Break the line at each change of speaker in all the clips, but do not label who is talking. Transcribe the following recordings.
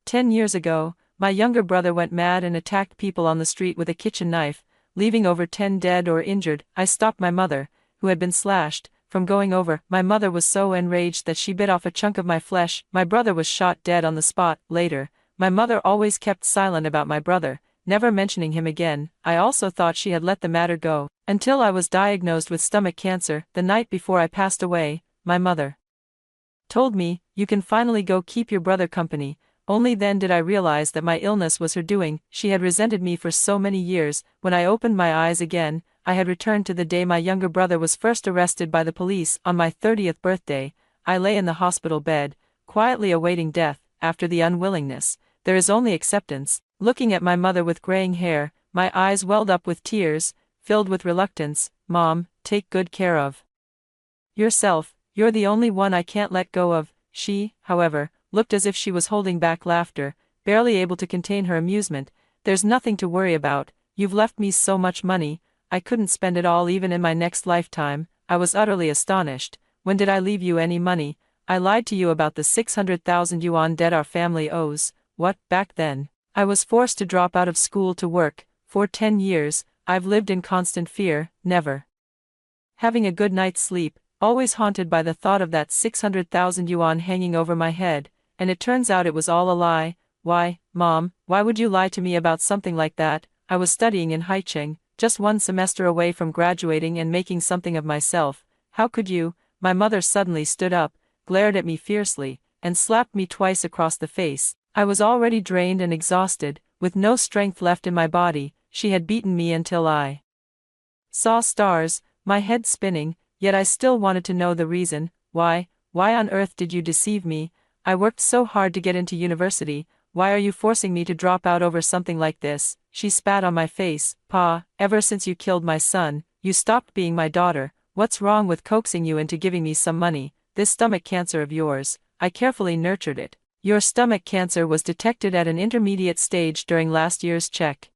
10 years ago, my younger brother went mad and attacked people on the street with a kitchen knife, leaving over 10 dead or injured. I stopped my mother, who had been slashed, from going over. My mother was so enraged that she bit off a chunk of my flesh. My brother was shot dead on the spot. Later, my mother always kept silent about my brother, never mentioning him again. I also thought she had let the matter go, until I was diagnosed with stomach cancer. The night before I passed away, my mother told me, "You can finally go keep your brother company." Only then did I realize that my illness was her doing. She had resented me for so many years. When I opened my eyes again, I had returned to the day my younger brother was first arrested by the police. On my 30th birthday, I lay in the hospital bed, quietly awaiting death. After the unwillingness, there is only acceptance. Looking at my mother with graying hair, my eyes welled up with tears, filled with reluctance. "Mom, take good care of yourself. You're the only one I can't let go of." She, however, looked as if she was holding back laughter, barely able to contain her amusement. "There's nothing to worry about. You've left me so much money. I couldn't spend it all even in my next lifetime." I was utterly astonished. "When did I leave you any money?" "I lied to you about the 600,000 yuan debt our family owes." "What?" "Back then, I was forced to drop out of school to work. For 10 years, I've lived in constant fear, never having a good night's sleep, always haunted by the thought of that 600,000 yuan hanging over my head, and it turns out it was all a lie." "Why, Mom, why would you lie to me about something like that? I was studying in Haicheng, just one semester away from graduating and making something of myself. How could you?" My mother suddenly stood up, glared at me fiercely, and slapped me twice across the face. I was already drained and exhausted, with no strength left in my body. She had beaten me until I saw stars, my head spinning, yet I still wanted to know the reason. Why on earth did you deceive me? I worked so hard to get into university. Why are you forcing me to drop out over something like this?" She spat on my face. "Pa, ever since you killed my son, you stopped being my daughter. What's wrong with coaxing you into giving me some money? This stomach cancer of yours, I carefully nurtured it. Your stomach cancer was detected at an intermediate stage during last year's check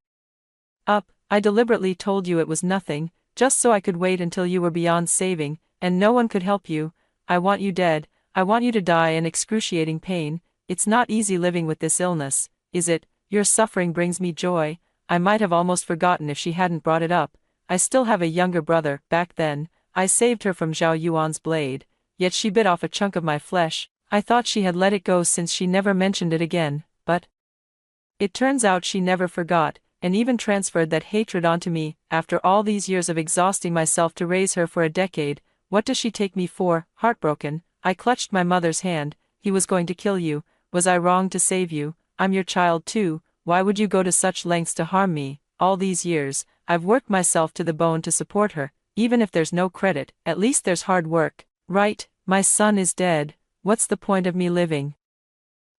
up. I deliberately told you it was nothing, just so I could wait until you were beyond saving, and no one could help you. I want you dead. I want you to die in excruciating pain. It's not easy living with this illness, is it? Your suffering brings me joy." I might have almost forgotten if she hadn't brought it up. I still have a younger brother. Back then, I saved her from Zhao Yuan's blade, yet she bit off a chunk of my flesh. I thought she had let it go since she never mentioned it again, but it turns out she never forgot, and even transferred that hatred onto me. After all these years of exhausting myself to raise her for a decade, what does she take me for? Heartbroken, I clutched my mother's hand. "He was going to kill you. Was I wrong to save you? I'm your child too. Why would you go to such lengths to harm me? All these years, I've worked myself to the bone to support her. Even if there's no credit, at least there's hard work. Right, my son is dead. What's the point of me living?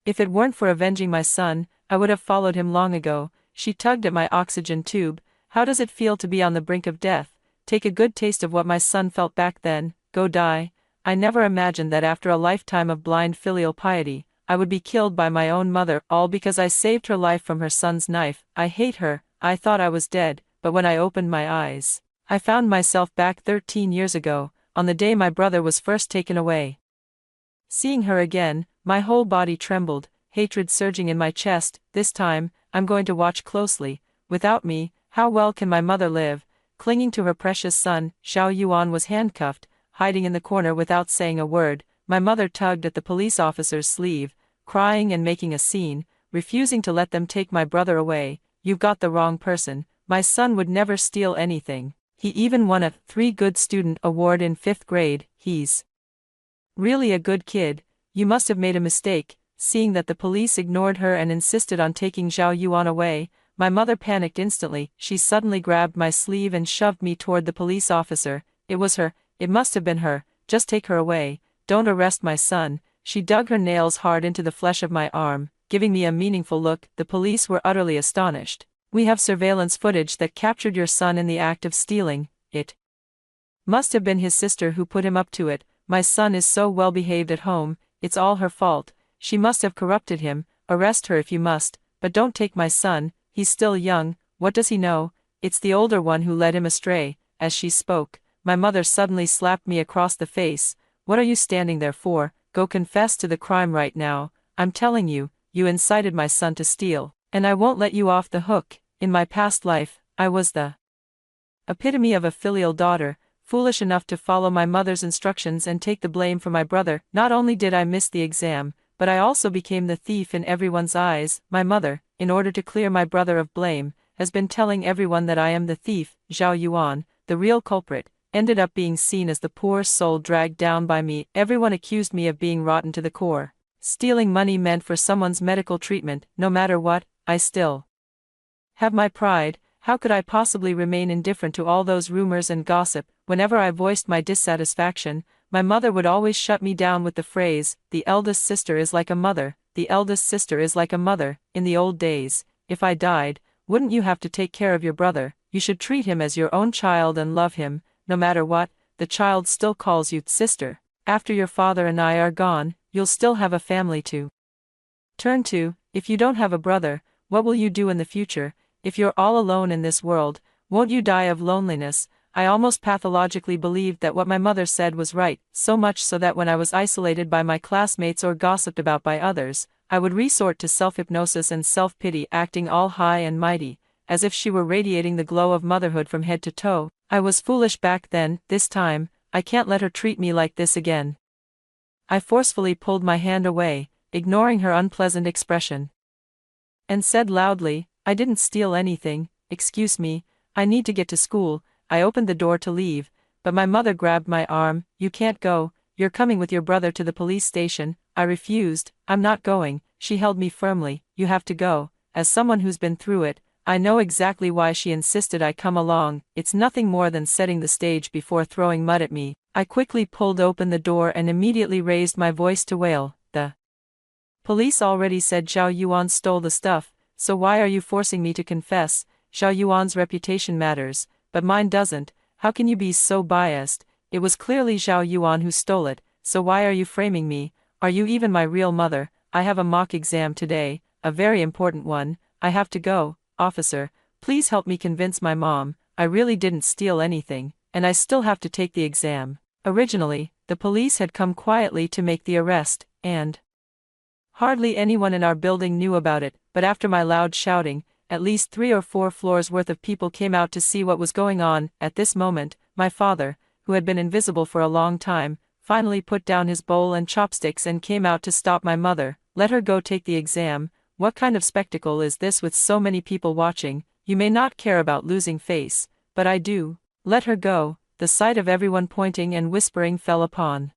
If it weren't for avenging my son, I would have followed him long ago." She tugged at my oxygen tube. "How does it feel to be on the brink of death? Take a good taste of what my son felt back then. Go die." I never imagined that after a lifetime of blind filial piety, I would be killed by my own mother, all because I saved her life from her son's knife. I hate her. I thought I was dead, but when I opened my eyes, I found myself back 13 years ago, on the day my brother was first taken away. Seeing her again, my whole body trembled, hatred surging in my chest. This time, I'm going to watch closely. Without me, how well can my mother live? Clinging to her precious son, Xiao Yuan was handcuffed, hiding in the corner without saying a word. My mother tugged at the police officer's sleeve, crying and making a scene, refusing to let them take my brother away. "You've got the wrong person. My son would never steal anything. He even won a 3 Good Student award in 5th grade. He's really a good kid. You must have made a mistake." Seeing that the police ignored her and insisted on taking Zhao Yuan away, my mother panicked instantly. She suddenly grabbed my sleeve and shoved me toward the police officer. "It was her. It must have been her. Just take her away. Don't arrest my son." She dug her nails hard into the flesh of my arm, giving me a meaningful look. The police were utterly astonished. "We have surveillance footage that captured your son in the act of stealing. It must have been his sister who put him up to it. My son is so well behaved at home. It's all her fault. She must have corrupted him. Arrest her if you must, but don't take my son. He's still young. What does he know? It's the older one who led him astray." As she spoke, my mother suddenly slapped me across the face. "What are you standing there for? Go confess to the crime right now. I'm telling you, you incited my son to steal, and I won't let you off the hook. In my past life, I was the epitome of a filial daughter, foolish enough to follow my mother's instructions and take the blame for my brother. Not only did I miss the exam, but I also became the thief in everyone's eyes. My mother, in order to clear my brother of blame, has been telling everyone that I am the thief. Zhao Yuan, the real culprit, ended up being seen as the poor soul dragged down by me. Everyone accused me of being rotten to the core. Stealing money meant for someone's medical treatment. No matter what, I still have my pride. How could I possibly remain indifferent to all those rumors and gossip? Whenever I voiced my dissatisfaction, my mother would always shut me down with the phrase, "The eldest sister is like a mother, the eldest sister is like a mother." In the old days, if I died, wouldn't you have to take care of your brother? You should treat him as your own child and love him, no matter what. The child still calls you sister. After your father and I are gone, you'll still have a family to turn to. If you don't have a brother, what will you do in the future? If you're all alone in this world, won't you die of loneliness? I almost pathologically believed that what my mother said was right, so much so that when I was isolated by my classmates or gossiped about by others, I would resort to self-hypnosis and self-pity, acting all high and mighty, as if she were radiating the glow of motherhood from head to toe. I was foolish back then. This time, I can't let her treat me like this again. I forcefully pulled my hand away, ignoring her unpleasant expression, and said loudly, "I didn't steal anything. Excuse me, I need to get to school." I opened the door to leave, but my mother grabbed my arm. "You can't go, you're coming with your brother to the police station." I refused. "I'm not going." She held me firmly. "You have to go." As someone who's been through it, I know exactly why she insisted I come along. It's nothing more than setting the stage before throwing mud at me. I quickly pulled open the door and immediately raised my voice to wail. "The police already said Zhao Yuan stole the stuff, so why are you forcing me to confess? Zhao Yuan's reputation matters, but mine doesn't. How can you be so biased? It was clearly Zhao Yuan who stole it, so why are you framing me? Are you even my real mother? I have a mock exam today, a very important one. I have to go. Officer, please help me convince my mom. I really didn't steal anything, and I still have to take the exam." Originally, the police had come quietly to make the arrest, and hardly anyone in our building knew about it, but after my loud shouting, at least 3 or 4 floors worth of people came out to see what was going on. At this moment, my father, who had been invisible for a long time, finally put down his bowl and chopsticks and came out to stop my mother. "Let her go take the exam. What kind of spectacle is this with so many people watching? You may not care about losing face, but I do. Let her go." The sight of everyone pointing and whispering fell upon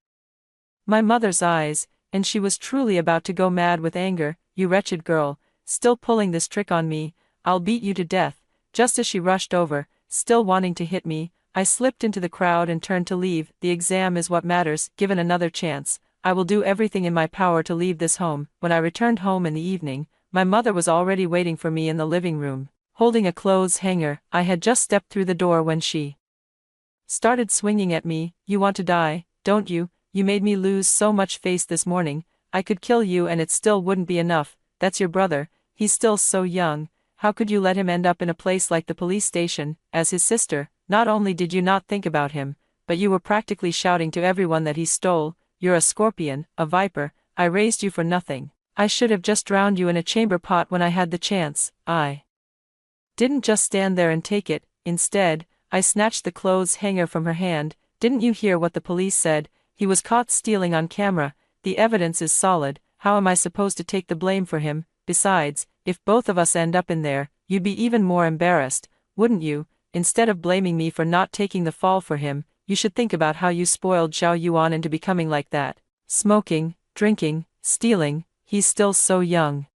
my mother's eyes, and she was truly about to go mad with anger. "You wretched girl, still pulling this trick on me. I'll beat you to death." Just as she rushed over, still wanting to hit me, I slipped into the crowd and turned to leave. The exam is what matters. Given another chance, I will do everything in my power to leave this home. When I returned home in the evening, my mother was already waiting for me in the living room, holding a clothes hanger. I had just stepped through the door when she started swinging at me. "You want to die, don't you? You made me lose so much face this morning. I could kill you and it still wouldn't be enough. That's your brother. He's still so young. How could you let him end up in a place like the police station? As his sister, not only did you not think about him, but you were practically shouting to everyone that he stole. You're a scorpion, a viper. I raised you for nothing. I should have just drowned you in a chamber pot when I had the chance. I didn't just stand there and take it. Instead, I snatched the clothes hanger from her hand. Didn't you hear what the police said? He was caught stealing on camera. The evidence is solid. How am I supposed to take the blame for him? Besides, if both of us end up in there, you'd be even more embarrassed, wouldn't you? Instead of blaming me for not taking the fall for him, you should think about how you spoiled Zhao Yuan into becoming like that. Smoking, drinking, stealing. He's still so young.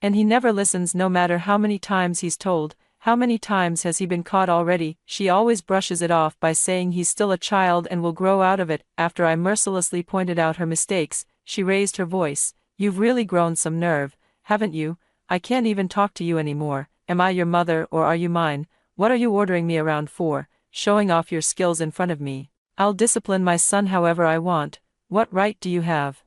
And he never listens no matter how many times he's told. How many times has he been caught already? She always brushes it off by saying he's still a child and will grow out of it. After I mercilessly pointed out her mistakes, she raised her voice. "You've really grown some nerve, haven't you? I can't even talk to you anymore. Am I your mother or are you mine? What are you ordering me around for, showing off your skills in front of me? I'll discipline my son however I want. What right do you have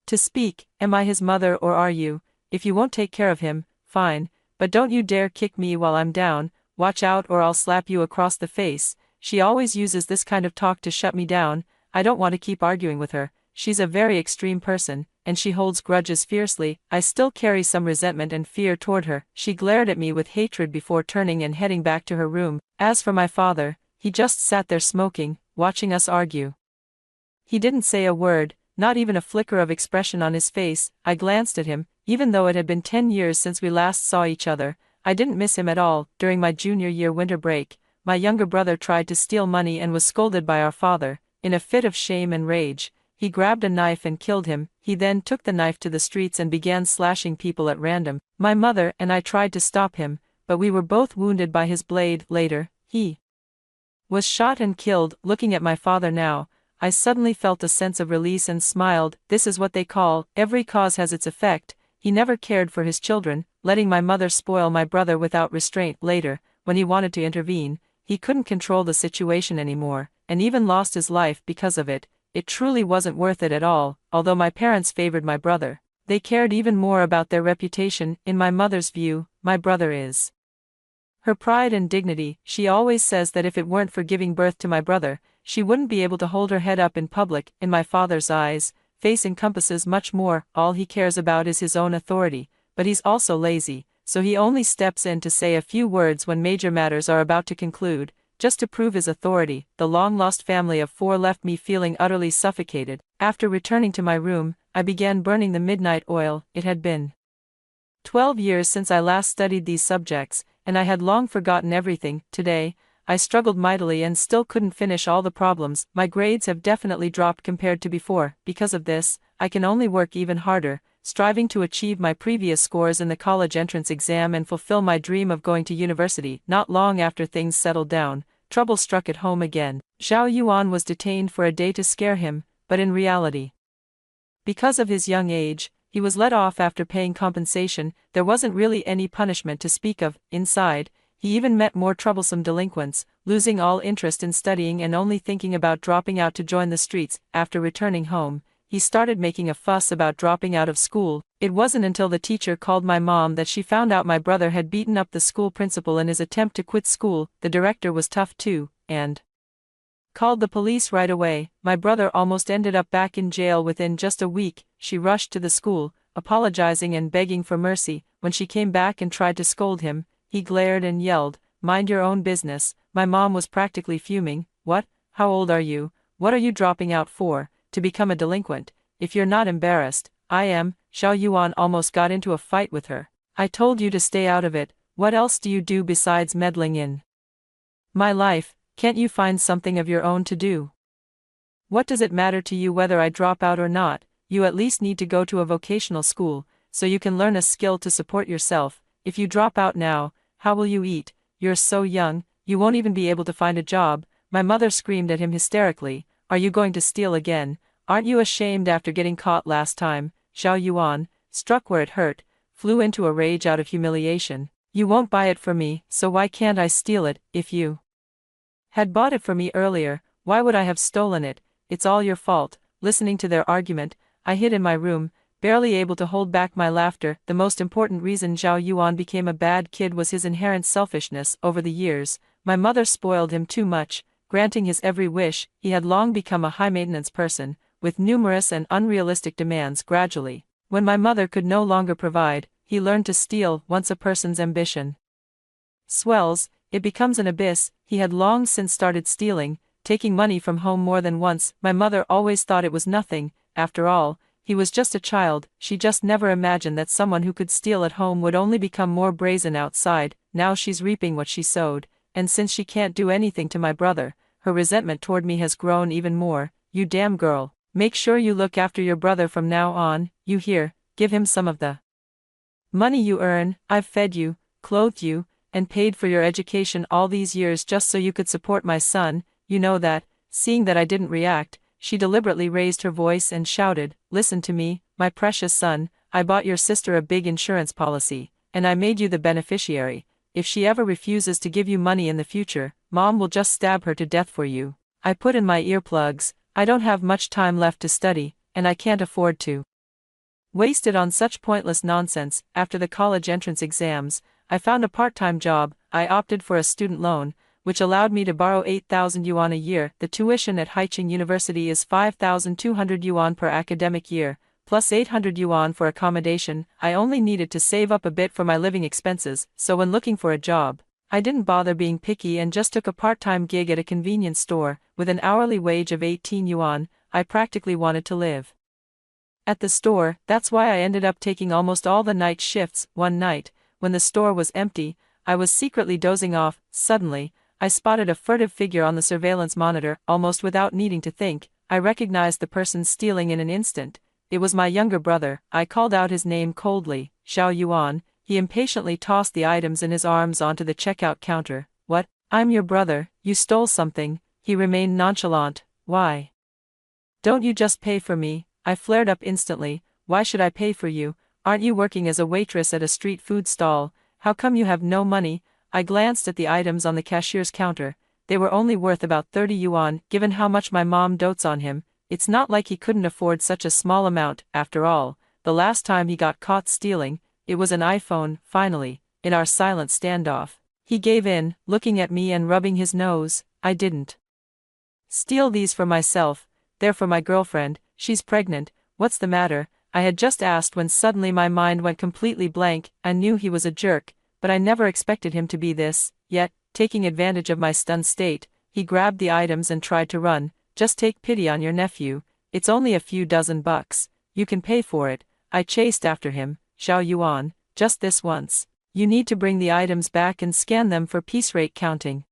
to speak? Am I his mother or are you? If you won't take care of him, fine, but don't you dare kick me while I'm down. Watch out or I'll slap you across the face." She always uses this kind of talk to shut me down. I don't want to keep arguing with her. She's a very extreme person. and she holds grudges fiercely. I still carry some resentment and fear toward her. She glared at me with hatred before turning and heading back to her room. As for my father, he just sat there smoking, watching us argue. He didn't say a word, not even a flicker of expression on his face. I glanced at him. Even though it had been 10 years since we last saw each other, I didn't miss him at all. During my junior year winter break, my younger brother tried to steal money and was scolded by our father. In a fit of shame and rage, he grabbed a knife and killed him. He then took the knife to the streets and began slashing people at random. My mother and I tried to stop him, but we were both wounded by his blade. Later, he was shot and killed. Looking at my father now, I suddenly felt a sense of release and smiled. This is what they call, every cause has its effect. He never cared for his children, letting my mother spoil my brother without restraint. Later, when he wanted to intervene, he couldn't control the situation anymore, and even lost his life because of it. It truly wasn't worth it at all. Although my parents favored my brother, they cared even more about their reputation. In my mother's view, my brother is her pride and dignity. She always says that if it weren't for giving birth to my brother, she wouldn't be able to hold her head up in public. In my father's eyes, face encompasses much more. All he cares about is his own authority, but he's also lazy, so he only steps in to say a few words when major matters are about to conclude, just to prove his authority. The long-lost family of 4 left me feeling utterly suffocated. After returning to my room, I began burning the midnight oil. It had been 12 years since I last studied these subjects, and I had long forgotten everything. Today, I struggled mightily and still couldn't finish all the problems. My grades have definitely dropped compared to before. Because of this, I can only work even harder, striving to achieve my previous scores in the college entrance exam and fulfill my dream of going to university. Not long after things settled down, trouble struck at home again. Zhao Yuan was detained for a day to scare him, but in reality, because of his young age, he was let off after paying compensation. There wasn't really any punishment to speak of. Inside, he even met more troublesome delinquents, losing all interest in studying and only thinking about dropping out to join the streets. After returning home, he started making a fuss about dropping out of school. It wasn't until the teacher called my mom that she found out my brother had beaten up the school principal in his attempt to quit school. The director was tough too, and called the police right away. My brother almost ended up back in jail within just a week. She rushed to the school, apologizing and begging for mercy. When she came back and tried to scold him, he glared and yelled, "Mind your own business." My mom was practically fuming. "What? How old are you? What are you dropping out for? To become a delinquent? If you're not embarrassed, I am." Zhao Yuan almost got into a fight with her. "I told you to stay out of it. What else do you do besides meddling in my life? Can't you find something of your own to do? What does it matter to you whether I drop out or not? You at least need to go to a vocational school, so you can learn a skill to support yourself. If you drop out now, how will you eat? You're so young, you won't even be able to find a job." My mother screamed at him hysterically, "Are you going to steal again? Aren't you ashamed after getting caught last time?" Zhao Yuan, struck where it hurt, flew into a rage out of humiliation. "You won't buy it for me, so why can't I steal it? If you had bought it for me earlier, why would I have stolen it? It's all your fault." Listening to their argument, I hid in my room, barely able to hold back my laughter. The most important reason Zhao Yuan became a bad kid was his inherent selfishness. Over the years, my mother spoiled him too much, granting his every wish. He had long become a high-maintenance person, with numerous and unrealistic demands. Gradually, when my mother could no longer provide, he learned to steal. Once a person's ambition swells, it becomes an abyss. He had long since started stealing, taking money from home more than once. My mother always thought it was nothing. After all, he was just a child. She just never imagined that someone who could steal at home would only become more brazen outside. Now she's reaping what she sowed, and since she can't do anything to my brother, her resentment toward me has grown even more. "You damn girl. Make sure you look after your brother from now on, you hear? Give him some of the money you earn. I've fed you, clothed you, and paid for your education all these years just so you could support my son, you know that." Seeing that I didn't react, she deliberately raised her voice and shouted, "Listen to me, my precious son. I bought your sister a big insurance policy, and I made you the beneficiary. If she ever refuses to give you money in the future, Mom will just stab her to death for you." I put in my earplugs. I don't have much time left to study, and I can't afford to waste it on such pointless nonsense. After the college entrance exams, I found a part-time job. I opted for a student loan, which allowed me to borrow 8,000 yuan a year. The tuition at Haicheng University is 5,200 yuan per academic year, plus 800 yuan for accommodation. I only needed to save up a bit for my living expenses, so when looking for a job, I didn't bother being picky and just took a part-time gig at a convenience store. With an hourly wage of 18 yuan, I practically wanted to live at the store. That's why I ended up taking almost all the night shifts. One night, when the store was empty, I was secretly dozing off. Suddenly, I spotted a furtive figure on the surveillance monitor. Almost without needing to think, I recognized the person stealing in an instant. It was my younger brother. I called out his name coldly, Xiao Yuan. He impatiently tossed the items in his arms onto the checkout counter. What? I'm your brother. You stole something. He remained nonchalant. Why don't you just pay for me? I flared up instantly. Why should I pay for you? Aren't you working as a waitress at a street food stall? How come you have no money? I glanced at the items on the cashier's counter. They were only worth about 30 yuan. Given how much my mom dotes on him, it's not like he couldn't afford such a small amount. After all, the last time he got caught stealing, it was an iPhone. Finally, in our silent standoff, he gave in, looking at me and rubbing his nose. I didn't steal these for myself. They're for my girlfriend. She's pregnant. What's the matter? I had just asked when suddenly my mind went completely blank. I knew he was a jerk, but I never expected him to be this. Yet, taking advantage of my stunned state, he grabbed the items and tried to run. Just take pity on your nephew. It's only a few dozen bucks. You can pay for it. I chased after him. Xiao Yuan, just this once. You need to bring the items back and scan them for piece rate counting.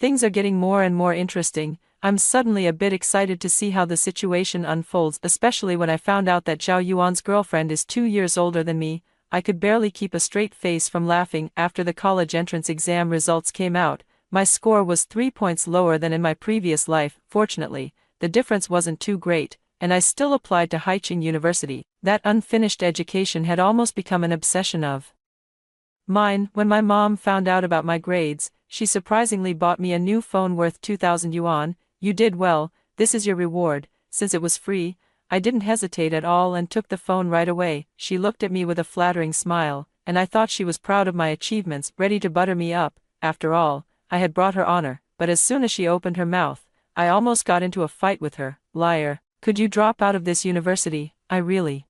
Things are getting more and more interesting. I'm suddenly a bit excited to see how the situation unfolds, especially when I found out that Xiao Yuan's girlfriend is 2 years older than me. I could barely keep a straight face from laughing. After the college entrance exam results came out, my score was 3 points lower than in my previous life. Fortunately, the difference wasn't too great, and I still applied to Haicheng University. That unfinished education had almost become an obsession of mine. When my mom found out about my grades, she surprisingly bought me a new phone worth 2,000 yuan. You did well, this is your reward. Since it was free, I didn't hesitate at all and took the phone right away. She looked at me with a flattering smile, and I thought she was proud of my achievements, ready to butter me up. After all, I had brought her honor, but as soon as she opened her mouth, I almost got into a fight with her. Liar, could you drop out of this university? I really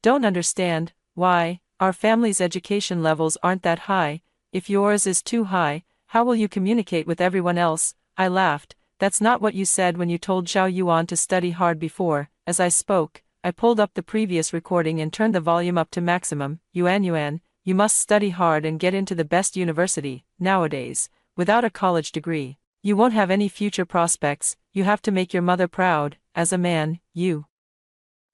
don't understand. Why? Our family's education levels aren't that high. If yours is too high, how will you communicate with everyone else? I laughed. That's not what you said when you told Xiao Yuan to study hard before. As I spoke, I pulled up the previous recording and turned the volume up to maximum. Yuan, you must study hard and get into the best university. Nowadays, without a college degree, you won't have any future prospects. You have to make your mother proud. As a man, you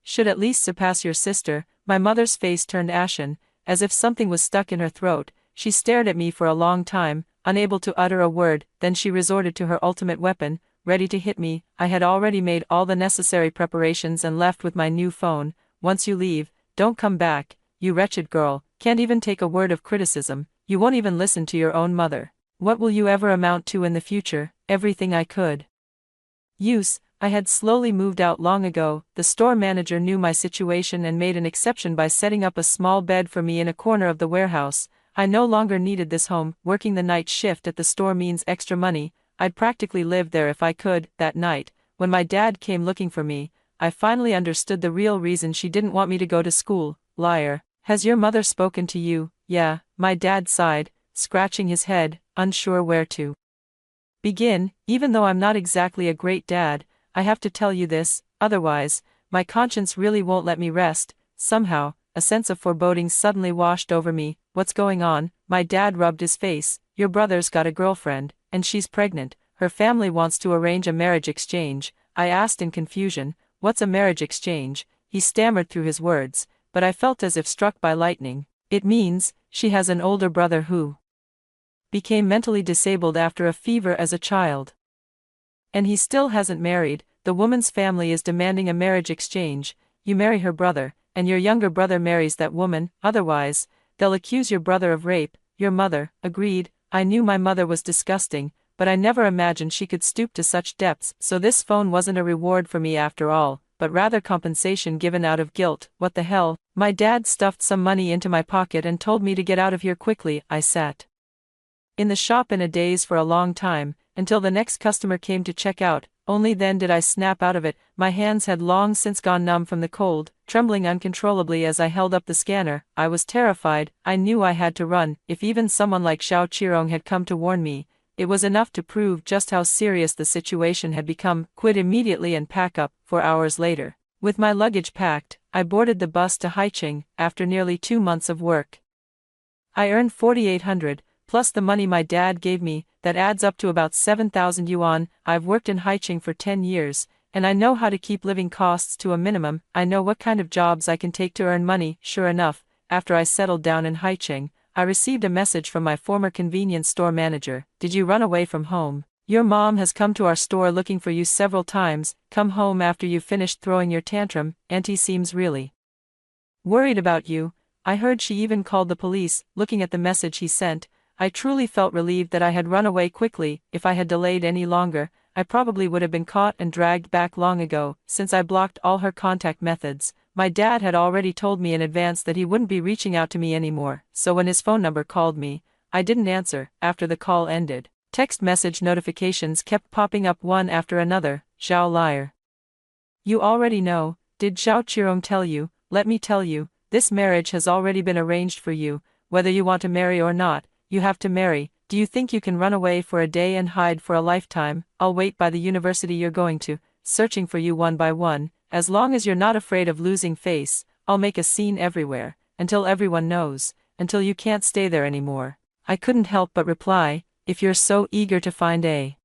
should at least surpass your sister. My mother's face turned ashen, as if something was stuck in her throat. She stared at me for a long time, unable to utter a word. Then she resorted to her ultimate weapon, ready to hit me. I had already made all the necessary preparations and left with my new phone. Once you leave, don't come back. You wretched girl, can't even take a word of criticism. You won't even listen to your own mother. What will you ever amount to in the future? Everything I could use. I had slowly moved out long ago. The store manager knew my situation and made an exception by setting up a small bed for me in a corner of the warehouse. I no longer needed this home. Working the night shift at the store means extra money. I'd practically live there if I could. That night, when my dad came looking for me, I finally understood the real reason she didn't want me to go to school. Liar. Has your mother spoken to you? Yeah, my dad sighed, scratching his head, unsure where to begin. Even though I'm not exactly a great dad, I have to tell you this, otherwise, my conscience really won't let me rest. Somehow, a sense of foreboding suddenly washed over me. What's going on? My dad rubbed his face. Your brother's got a girlfriend, and she's pregnant. Her family wants to arrange a marriage exchange. I asked in confusion, what's a marriage exchange? He stammered through his words, but I felt as if struck by lightning. It means, she has an older brother who became mentally disabled after a fever as a child. And he still hasn't married. The woman's family is demanding a marriage exchange. You marry her brother, and your younger brother marries that woman. Otherwise, they'll accuse your brother of rape. Your mother agreed. I knew my mother was disgusting, but I never imagined she could stoop to such depths. So this phone wasn't a reward for me after all, but rather compensation given out of guilt. What the hell? My dad stuffed some money into my pocket and told me to get out of here quickly. I sat in the shop in a daze for a long time, until the next customer came to check out. Only then did I snap out of it. My hands had long since gone numb from the cold, trembling uncontrollably as I held up the scanner. I was terrified. I knew I had to run. If even someone like Xiao Qirong had come to warn me, it was enough to prove just how serious the situation had become. Quit immediately and pack up. 4 hours later, with my luggage packed, I boarded the bus to Haicheng. After nearly 2 months of work, I earned 4,800, plus the money my dad gave me. That adds up to about 7,000 yuan. I've worked in Haicheng for 10 years, and I know how to keep living costs to a minimum. I know what kind of jobs I can take to earn money. Sure enough, after I settled down in Haicheng, I received a message from my former convenience store manager. Did you run away from home? Your mom has come to our store looking for you several times. Come home after you've finished throwing your tantrum. Auntie seems really worried about you. I heard she even called the police. Looking at the message he sent, I truly felt relieved that I had run away quickly. If I had delayed any longer, I probably would have been caught and dragged back long ago. Since I blocked all her contact methods, my dad had already told me in advance that he wouldn't be reaching out to me anymore, so when his phone number called me, I didn't answer. After the call ended, text message notifications kept popping up one after another. Zhao liar. You already know. Did Zhao Qirong tell you? Let me tell you, this marriage has already been arranged for you. Whether you want to marry or not, you have to marry. Do you think you can run away for a day and hide for a lifetime? I'll wait by the university you're going to, searching for you one by one. As long as you're not afraid of losing face, I'll make a scene everywhere, until everyone knows, until you can't stay there anymore. I couldn't help but reply, if you're so eager to find a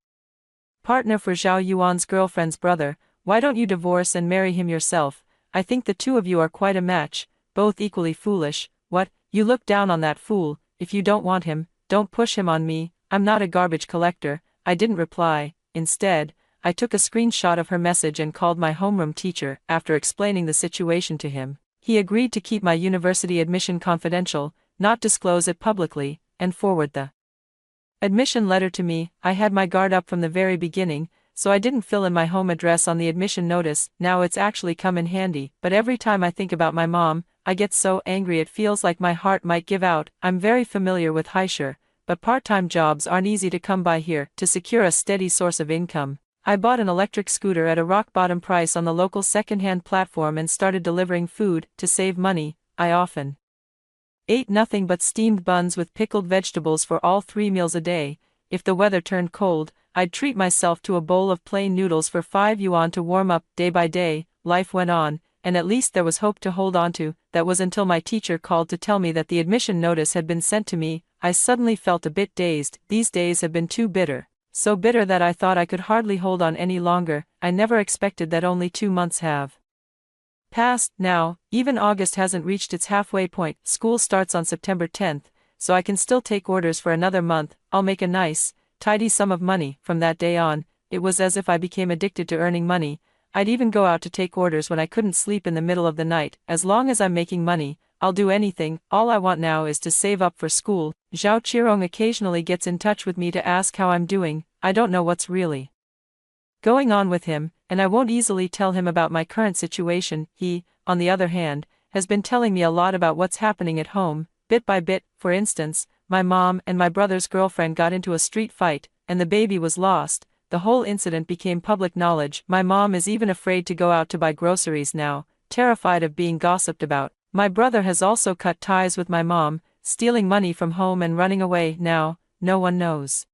partner for Zhao Yuan's girlfriend's brother, why don't you divorce and marry him yourself? I think the two of you are quite a match, both equally foolish. What, you look down on that fool? If you don't want him, don't push him on me. I'm not a garbage collector. I didn't reply. Instead, I took a screenshot of her message and called my homeroom teacher. After explaining the situation to him, he agreed to keep my university admission confidential, not disclose it publicly, and forward the admission letter to me. I had my guard up from the very beginning, so I didn't fill in my home address on the admission notice. Now it's actually come in handy. But every time I think about my mom, I get so angry it feels like my heart might give out. I'm very familiar with Haisher, but part-time jobs aren't easy to come by here. To secure a steady source of income, I bought an electric scooter at a rock-bottom price on the local second-hand platform and started delivering food. To save money, I often ate nothing but steamed buns with pickled vegetables for all 3 meals a day. If the weather turned cold, I'd treat myself to a bowl of plain noodles for 5 yuan to warm up. Day by day, life went on, and at least there was hope to hold on to. That was until my teacher called to tell me that the admission notice had been sent to me. I suddenly felt a bit dazed. These days have been too bitter. So bitter that I thought I could hardly hold on any longer. I never expected that only 2 months have passed now. Even August hasn't reached its halfway point. School starts on September 10th, so I can still take orders for another month. I'll make a nice, tidy sum of money. From that day on, it was as if I became addicted to earning money. I'd even go out to take orders when I couldn't sleep in the middle of the night. As long as I'm making money, I'll do anything. All I want now is to save up for school. Zhao Qirong occasionally gets in touch with me to ask how I'm doing. I don't know what's really going on with him, and I won't easily tell him about my current situation. He, on the other hand, has been telling me a lot about what's happening at home, bit by bit. For instance, my mom and my brother's girlfriend got into a street fight, and the baby was lost. The whole incident became public knowledge. My mom is even afraid to go out to buy groceries now, terrified of being gossiped about. My brother has also cut ties with my mom, stealing money from home and running away. Now, no one knows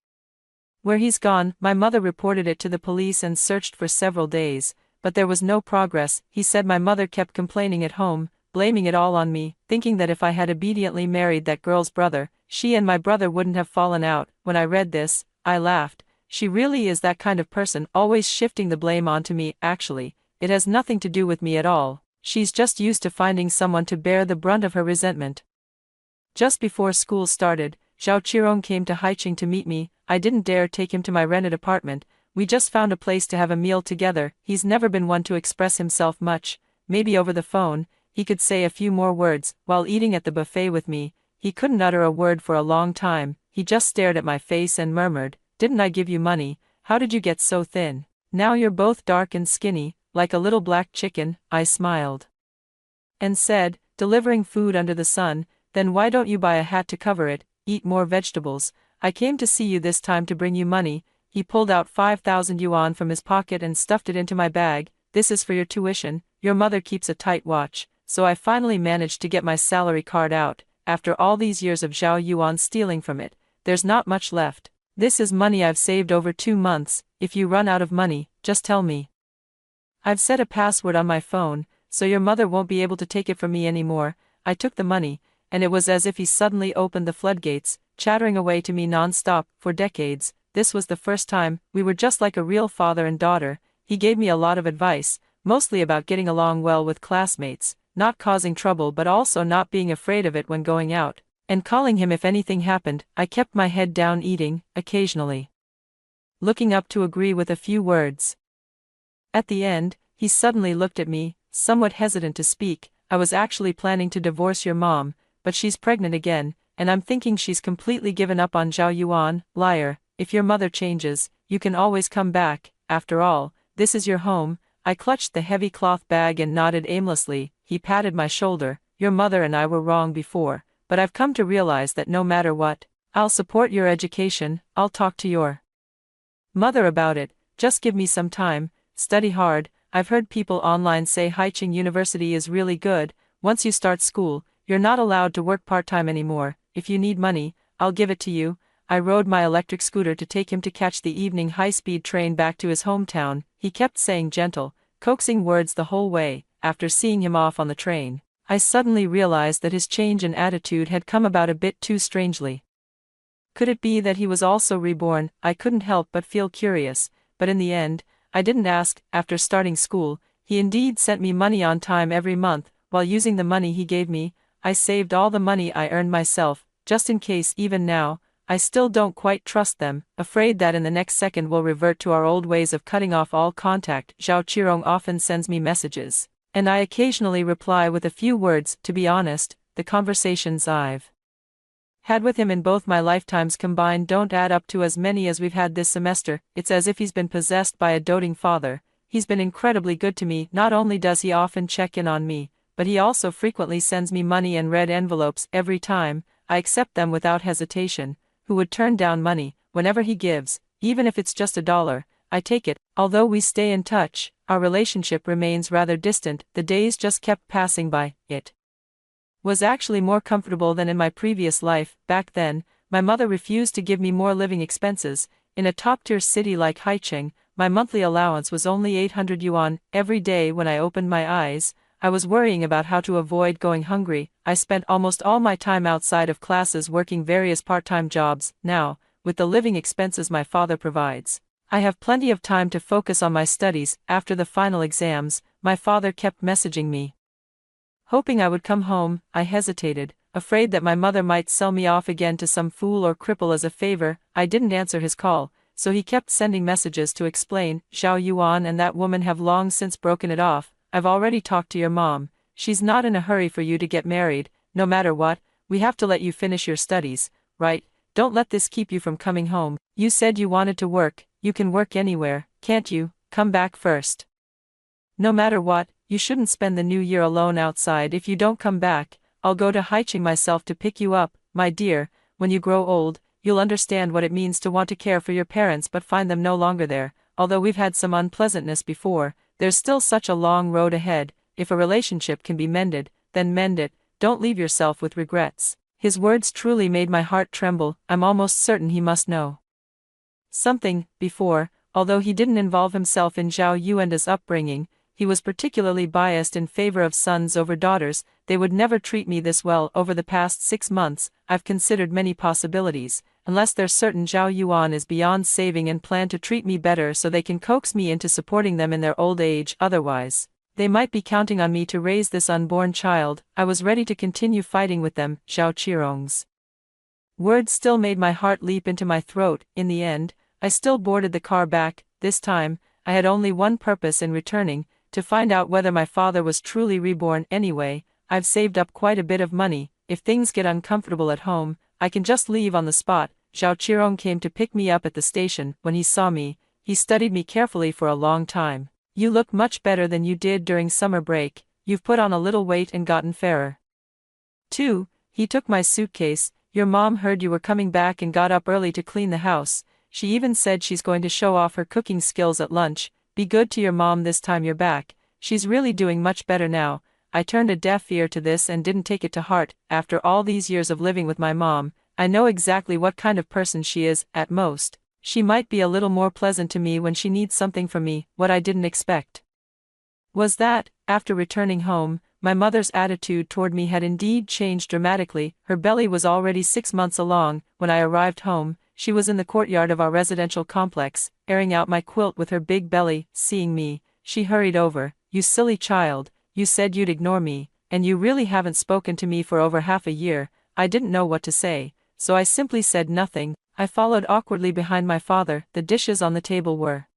where he's gone. My mother reported it to the police and searched for several days, but there was no progress. He said my mother kept complaining at home, blaming it all on me, thinking that if I had obediently married that girl's brother, she and my brother wouldn't have fallen out. When I read this, I laughed. She really is that kind of person, always shifting the blame onto me. Actually, it has nothing to do with me at all. She's just used to finding someone to bear the brunt of her resentment. Just before school started, Zhao Qirong came to Haicheng to meet me. I didn't dare take him to my rented apartment. We just found a place to have a meal together. He's never been one to express himself much. Maybe over the phone, he could say a few more words. While eating at the buffet with me, he couldn't utter a word for a long time. He just stared at my face and murmured, "Didn't I give you money? How did you get so thin? Now you're both dark and skinny, like a little black chicken." I smiled and said, "Delivering food under the sun, then why don't you buy a hat to cover it? Eat more vegetables. I came to see you this time to bring you money." He pulled out 5,000 yuan from his pocket and stuffed it into my bag. This is for your tuition, your mother keeps a tight watch, so I finally managed to get my salary card out. After all these years of Zhao Yuan stealing from it, there's not much left. This is money I've saved over 2 months. If you run out of money, just tell me. I've set a password on my phone, so your mother won't be able to take it from me anymore. I took the money, and it was as if he suddenly opened the floodgates, chattering away to me non-stop. For decades, this was the first time. We were just like a real father and daughter. He gave me a lot of advice, mostly about getting along well with classmates, not causing trouble but also not being afraid of it when going out, and calling him if anything happened. I kept my head down, eating, occasionally looking up to agree with a few words. At the end, he suddenly looked at me, somewhat hesitant to speak. I was actually planning to divorce your mom, but she's pregnant again, and I'm thinking she's completely given up on Zhao Yuan. Liar, if your mother changes, you can always come back. After all, this is your home. I clutched the heavy cloth bag and nodded aimlessly. He patted my shoulder. Your mother and I were wrong before, but I've come to realize that no matter what, I'll support your education. I'll talk to your mother about it. Just give me some time, study hard. I've heard people online say Haicheng University is really good. Once you start school, you're not allowed to work part-time anymore. If you need money, I'll give it to you. I rode my electric scooter to take him to catch the evening high-speed train back to his hometown. He kept saying gentle, coaxing words the whole way. After seeing him off on the train, I suddenly realized that his change in attitude had come about a bit too strangely. Could it be that he was also reborn? I couldn't help but feel curious, but in the end, I didn't ask. After starting school, he indeed sent me money on time every month. While using the money he gave me, I saved all the money I earned myself, just in case. Even now, I still don't quite trust them, afraid that in the next second we'll revert to our old ways of cutting off all contact. Zhao Qirong often sends me messages, and I occasionally reply with a few words. To be honest, the conversations I've had with him in both my lifetimes combined don't add up to as many as we've had this semester. It's as if he's been possessed by a doting father. He's been incredibly good to me. Not only does he often check in on me, but he also frequently sends me money and red envelopes. Every time, I accept them without hesitation. Who would turn down money? Whenever he gives, even if it's just $1, I take it. Although we stay in touch, our relationship remains rather distant. The days just kept passing by. It was actually more comfortable than in my previous life. Back then, my mother refused to give me more living expenses. In a top-tier city like Haicheng, my monthly allowance was only 800 yuan. Every day when I opened my eyes, I was worrying about how to avoid going hungry. I spent almost all my time outside of classes working various part-time jobs. Now, with the living expenses my father provides, I have plenty of time to focus on my studies. After the final exams, my father kept messaging me, hoping I would come home. I hesitated, afraid that my mother might sell me off again to some fool or cripple as a favor. I didn't answer his call, so he kept sending messages to explain. Zhao Yuan and that woman have long since broken it off. I've already talked to your mom. She's not in a hurry for you to get married. No matter what, we have to let you finish your studies, right? Don't let this keep you from coming home. You said you wanted to work. You can work anywhere, can't you? Come back first. No matter what, you shouldn't spend the new year alone outside. If you don't come back, I'll go to Haicheng myself to pick you up. My dear, when you grow old, you'll understand what it means to want to care for your parents but find them no longer there. Although we've had some unpleasantness before, there's still such a long road ahead. If a relationship can be mended, then mend it. Don't leave yourself with regrets. His words truly made my heart tremble. I'm almost certain he must know something. Before, although he didn't involve himself in Zhao Yuan's upbringing, he was particularly biased in favor of sons over daughters. They would never treat me this well. Over the past 6 months, I've considered many possibilities. Unless they're certain Zhao Yuan is beyond saving and plan to treat me better so they can coax me into supporting them in their old age. Otherwise, they might be counting on me to raise this unborn child. I was ready to continue fighting with them. Zhao Qirong's words still made my heart leap into my throat. In the end, I still boarded the car back. This time, I had only one purpose in returning, to find out whether my father was truly reborn. Anyway, I've saved up quite a bit of money. If things get uncomfortable at home, I can just leave on the spot. Zhao Qirong came to pick me up at the station. When he saw me, he studied me carefully for a long time. You look much better than you did during summer break. You've put on a little weight and gotten fairer too. He took my suitcase. Your mom heard you were coming back and got up early to clean the house. She even said she's going to show off her cooking skills at lunch. Be good to your mom this time you're back. She's really doing much better now. I turned a deaf ear to this and didn't take it to heart. After all these years of living with my mom, I know exactly what kind of person she is. At most, she might be a little more pleasant to me when she needs something from me. What I didn't expect was that, after returning home, my mother's attitude toward me had indeed changed dramatically. Her belly was already 6 months along. When I arrived home, she was in the courtyard of our residential complex, airing out my quilt with her big belly. Seeing me, she hurried over. You silly child, you said you'd ignore me, and you really haven't spoken to me for over half a year. I didn't know what to say, so I simply said nothing. I followed awkwardly behind my father. The dishes on the table were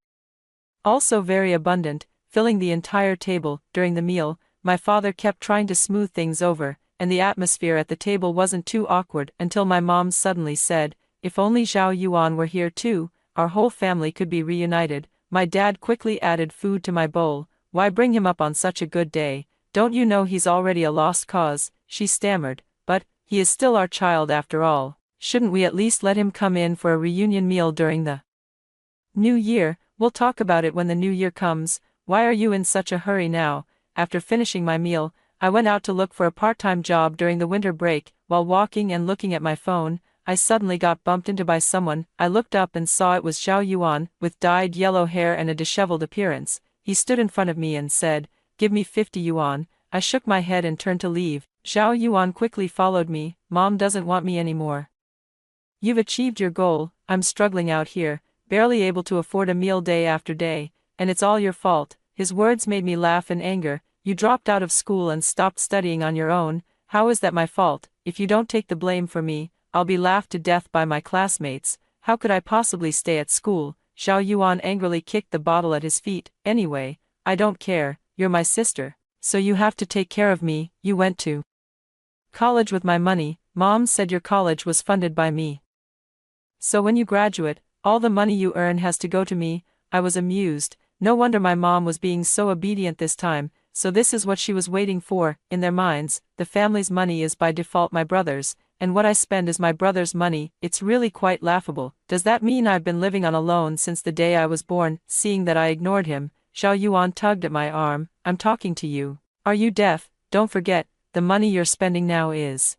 also very abundant, filling the entire table. During the meal, my father kept trying to smooth things over, and the atmosphere at the table wasn't too awkward until my mom suddenly said, "If only Zhao Yuan were here too, our whole family could be reunited." My dad quickly added food to my bowl. "Why bring him up on such a good day? Don't you know he's already a lost cause?" she stammered. "But, he is still our child after all. Shouldn't we at least let him come in for a reunion meal during the New Year? We'll talk about it when the New Year comes. Why are you in such a hurry now?" After finishing my meal, I went out to look for a part-time job during the winter break. While walking and looking at my phone, I suddenly got bumped into by someone. I looked up and saw it was Zhao Yuan, with dyed yellow hair and a disheveled appearance. He stood in front of me and said, "Give me 50 yuan. I shook my head and turned to leave. Zhao Yuan quickly followed me. "Mom doesn't want me anymore. You've achieved your goal. I'm struggling out here, barely able to afford a meal day after day, and it's all your fault." His words made me laugh in anger. "You dropped out of school and stopped studying on your own. How is that my fault? If you don't take the blame for me, I'll be laughed to death by my classmates. How could I possibly stay at school?" Zhao Yuan angrily kicked the bottle at his feet. "Anyway, I don't care. You're my sister, so you have to take care of me. You went to college with my money. Mom said your college was funded by me. So when you graduate, all the money you earn has to go to me." I was amused. No wonder my mom was being so obedient this time. So this is what she was waiting for. In their minds, the family's money is by default my brother's, and what I spend is my brother's money. It's really quite laughable. Does that mean I've been living on a loan since the day I was born? Seeing that I ignored him, Zhao Yuan tugged at my arm. "I'm talking to you. Are you deaf? Don't forget, the money you're spending now is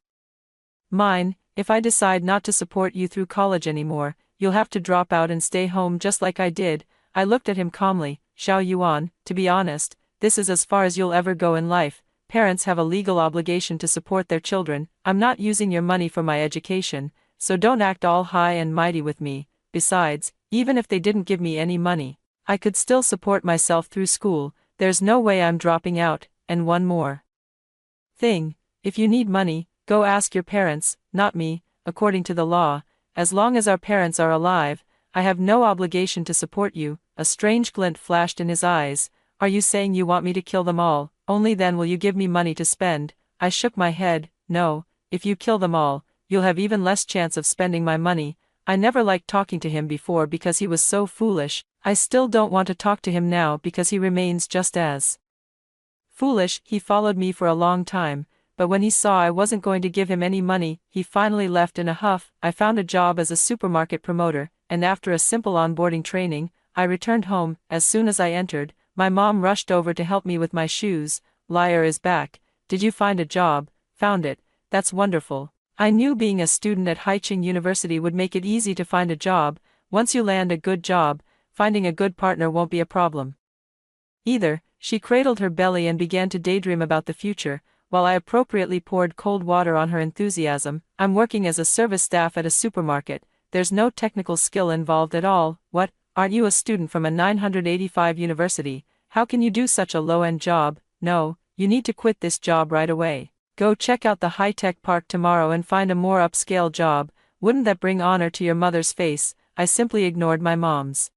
mine. If I decide not to support you through college anymore, you'll have to drop out and stay home just like I did." I looked at him calmly. "Zhao Yuan, to be honest, this is as far as you'll ever go in life. Parents have a legal obligation to support their children. I'm not using your money for my education, so don't act all high and mighty with me. Besides, even if they didn't give me any money, I could still support myself through school. There's no way I'm dropping out. And one more thing, if you need money, go ask your parents, not me. According to the law, as long as our parents are alive, I have no obligation to support you." A strange glint flashed in his eyes. "Are you saying you want me to kill them all? Only then will you give me money to spend?" I shook my head. "No, if you kill them all, you'll have even less chance of spending my money." I never liked talking to him before because he was so foolish. I still don't want to talk to him now because he remains just as foolish. He followed me for a long time, but when he saw I wasn't going to give him any money, he finally left in a huff. I found a job as a supermarket promoter, and after a simple onboarding training, I returned home. As soon as I entered, my mom rushed over to help me with my shoes. "Liar is back. Did you find a job?" "Found it. That's wonderful." I knew being a student at Haicheng University would make it easy to find a job. Once you land a good job, finding a good partner won't be a problem either. She cradled her belly and began to daydream about the future, while I appropriately poured cold water on her enthusiasm. "I'm working as a service staff at a supermarket. There's no technical skill involved at all." "What? Aren't you a student from a 985 university? How can you do such a low-end job?" "No, you need to quit this job right away. Go check out the high-tech park tomorrow and find a more upscale job. Wouldn't that bring honor to your mother's face?" I simply ignored my mom's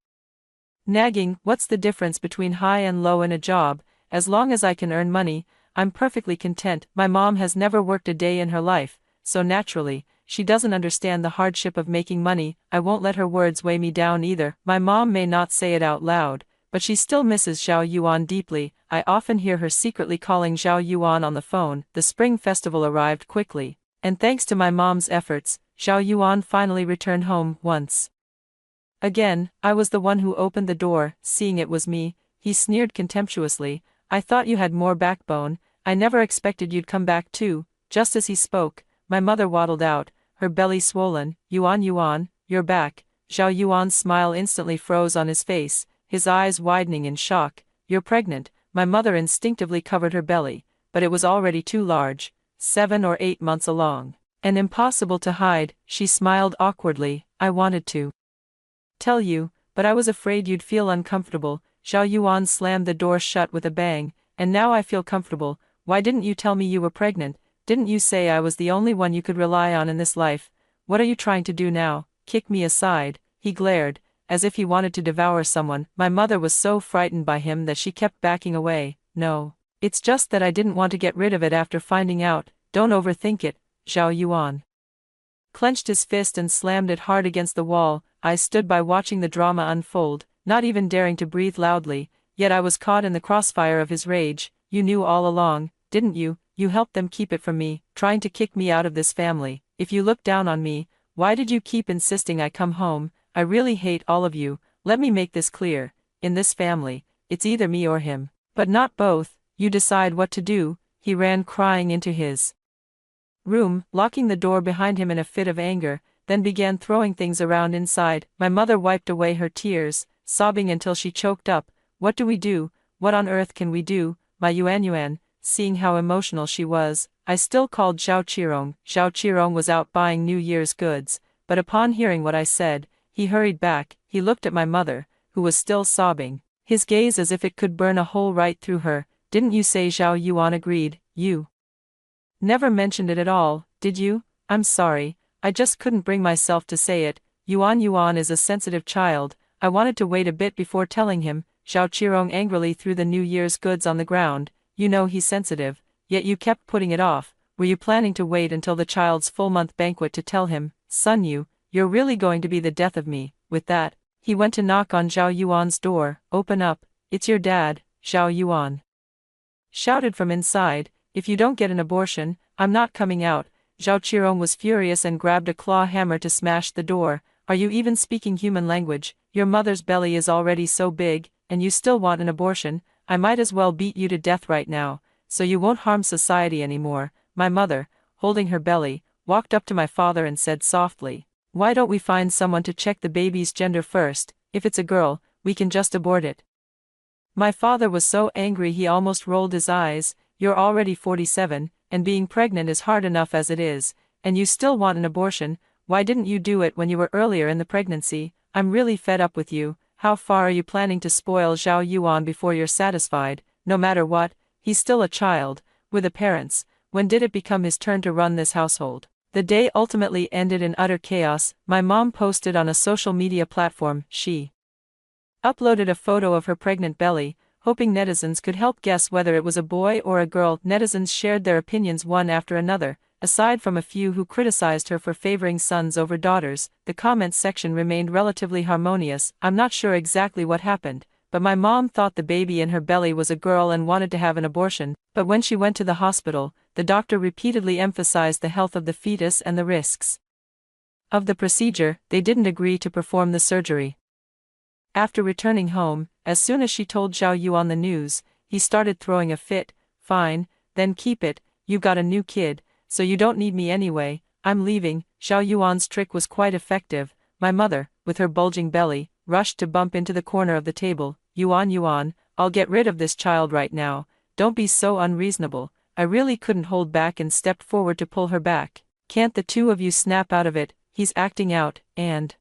nagging. What's the difference between high and low in a job? As long as I can earn money, I'm perfectly content. My mom has never worked a day in her life, so naturally, she doesn't understand the hardship of making money. I won't let her words weigh me down either. My mom may not say it out loud, but she still misses Zhao Yuan deeply. I often hear her secretly calling Zhao Yuan on the phone. The spring festival arrived quickly, and thanks to my mom's efforts, Zhao Yuan finally returned home. Once Again, I was the one who opened the door. Seeing it was me, he sneered contemptuously. I thought you had more backbone. I never expected you'd come back too. Just as he spoke, my mother waddled out, her belly swollen. Yuan, you're back. Zhao Yuan's smile instantly froze on his face, his eyes widening in shock. You're pregnant. My mother instinctively covered her belly, but it was already too large, 7 or 8 months along, and impossible to hide. She smiled awkwardly. I wanted to tell you, but I was afraid you'd feel uncomfortable. Zhao Yuan slammed the door shut with a bang. And now I feel comfortable. Why didn't you tell me you were pregnant? Didn't you say I was the only one you could rely on in this life? What are you trying to do now? Kick me aside? He glared, as if he wanted to devour someone. My mother was so frightened by him that she kept backing away. No. It's just that I didn't want to get rid of it after finding out. Don't overthink it. Zhao Yuan clenched his fist and slammed it hard against the wall. I stood by watching the drama unfold, not even daring to breathe loudly, yet I was caught in the crossfire of his rage. You knew all along, didn't you? You helped them keep it from me, trying to kick me out of this family. If you look down on me, why did you keep insisting I come home? I really hate all of you. Let me make this clear. In this family, it's either me or him. But not both. You decide what to do. He ran crying into his room, locking the door behind him in a fit of anger, then began throwing things around inside. My mother wiped away her tears, sobbing until she choked up. What do we do? What on earth can we do? My Yuan, seeing how emotional she was, I still called Zhao Qirong. Zhao Qirong was out buying New Year's goods, but upon hearing what I said, he hurried back. He looked at my mother, who was still sobbing, his gaze as if it could burn a hole right through her. Didn't you say? Zhao Yuan agreed. You never mentioned it at all, did you? I'm sorry, I just couldn't bring myself to say it. Yuan is a sensitive child. I wanted to wait a bit before telling him. Zhao Qirong angrily threw the New Year's goods on the ground. You know he's sensitive, yet you kept putting it off. Were you planning to wait until the child's full-month banquet to tell him? Son, you're really going to be the death of me. With that, he went to knock on Zhao Yuan's door. Open up, it's your dad. Zhao Yuan shouted from inside. If you don't get an abortion, I'm not coming out. Zhao Qirong was furious and grabbed a claw hammer to smash the door. Are you even speaking human language? Your mother's belly is already so big, and you still want an abortion? I might as well beat you to death right now, so you won't harm society anymore. My mother, holding her belly, walked up to my father and said softly, why don't we find someone to check the baby's gender first? If it's a girl, we can just abort it. My father was so angry he almost rolled his eyes. You're already 47, and being pregnant is hard enough as it is, and you still want an abortion. Why didn't you do it when you were earlier in the pregnancy? I'm really fed up with you. How far are you planning to spoil Zhao Yuan before you're satisfied? No matter what, he's still a child, with a parents. When did it become his turn to run this household? The day ultimately ended in utter chaos. My mom posted on a social media platform. She uploaded a photo of her pregnant belly, hoping netizens could help guess whether it was a boy or a girl. Netizens shared their opinions one after another. Aside from a few who criticized her for favoring sons over daughters, the comments section remained relatively harmonious. I'm not sure exactly what happened, but my mom thought the baby in her belly was a girl and wanted to have an abortion. But when she went to the hospital, the doctor repeatedly emphasized the health of the fetus and the risks of the procedure. They didn't agree to perform the surgery. After returning home, as soon as she told Zhao Yuan the news, he started throwing a fit. Fine, then keep it. You got a new kid, so you don't need me anyway. I'm leaving. Zhao Yuan's trick was quite effective. My mother, with her bulging belly, rushed to bump into the corner of the table. Yuan, I'll get rid of this child right now. Don't be so unreasonable. I really couldn't hold back and stepped forward to pull her back. Can't the two of you snap out of it? He's acting out, and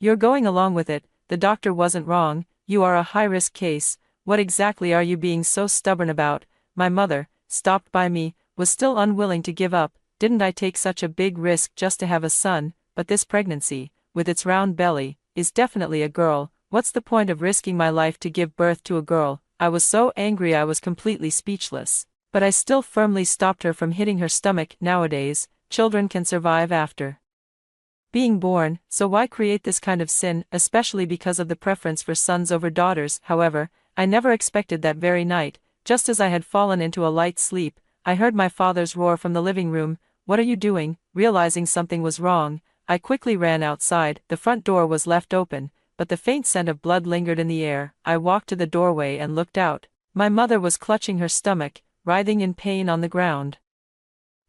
you're going along with it. The doctor wasn't wrong. You are a high-risk case. What exactly are you being so stubborn about? My mother, stopped by me, was still unwilling to give up. Didn't I take such a big risk just to have a son? But this pregnancy, with its round belly, is definitely a girl. What's the point of risking my life to give birth to a girl? I was so angry I was completely speechless. But I still firmly stopped her from hitting her stomach. Nowadays, children can survive after being born, so why create this kind of sin, especially because of the preference for sons over daughters? However, I never expected that very night. Just as I had fallen into a light sleep, I heard my father's roar from the living room. What are you doing? Realizing something was wrong, I quickly ran outside. The front door was left open, but the faint scent of blood lingered in the air. I walked to the doorway and looked out. My mother was clutching her stomach, writhing in pain on the ground.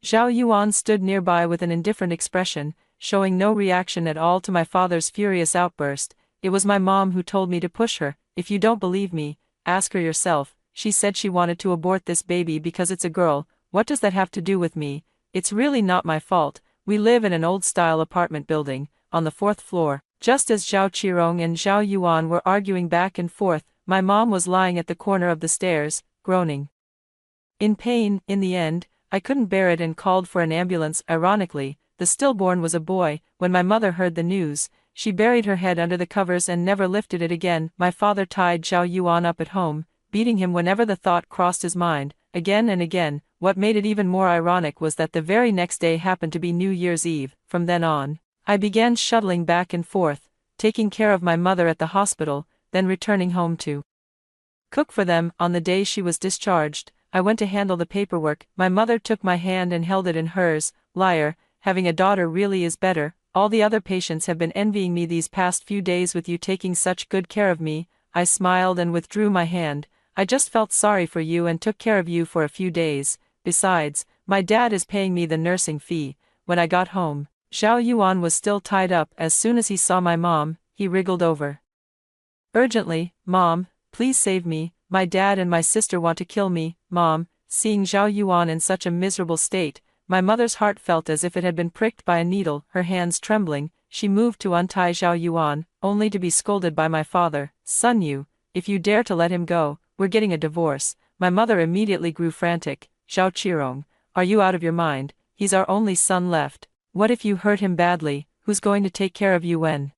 Zhao Yuan stood nearby with an indifferent expression, showing no reaction at all to my father's furious outburst. It was my mom who told me to push her. If you don't believe me, ask her yourself. She said she wanted to abort this baby because it's a girl. What does that have to do with me? It's really not my fault. We live in an old-style apartment building, on the 4th floor. Just as Zhao Qirong and Zhao Yuan were arguing back and forth, my mom was lying at the corner of the stairs, groaning in pain. In the end, I couldn't bear it and called for an ambulance. Ironically, the stillborn was a boy. When my mother heard the news, she buried her head under the covers and never lifted it again. My father tied Zhao Yuan up at home, beating him whenever the thought crossed his mind, again and again. What made it even more ironic was that the very next day happened to be New Year's Eve. From then on, I began shuttling back and forth, taking care of my mother at the hospital, then returning home to cook for them. On the day she was discharged, I went to handle the paperwork. My mother took my hand and held it in hers. Liar, having a daughter really is better. All the other patients have been envying me these past few days with you taking such good care of me. I smiled and withdrew my hand. I just felt sorry for you and took care of you for a few days. Besides, my dad is paying me the nursing fee. When I got home, Zhao Yuan was still tied up. As soon as he saw my mom, he wriggled over urgently. Mom, please save me. My dad and my sister want to kill me. Mom, seeing Zhao Yuan in such a miserable state, my mother's heart felt as if it had been pricked by a needle. Her hands trembling, she moved to untie Zhao Yuan, only to be scolded by my father. Son, if you dare to let him go, we're getting a divorce. My mother immediately grew frantic. Zhao Qirong, are you out of your mind? He's our only son left. What if you hurt him badly? Who's going to take care of you when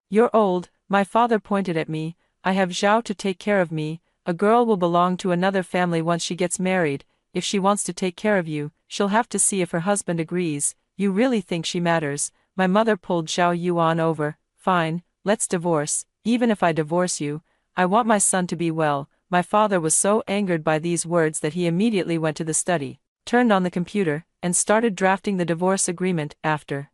you're old? My father pointed at me. I have Zhao to take care of me. A girl will belong to another family once she gets married. If she wants to take care of you, she'll have to see if her husband agrees. You really think she matters? My mother pulled Zhao Yuan over. Fine, let's divorce. Even if I divorce you, I want my son to be well. My father was so angered by these words that he immediately went to the study, turned on the computer, and started drafting the divorce agreement. After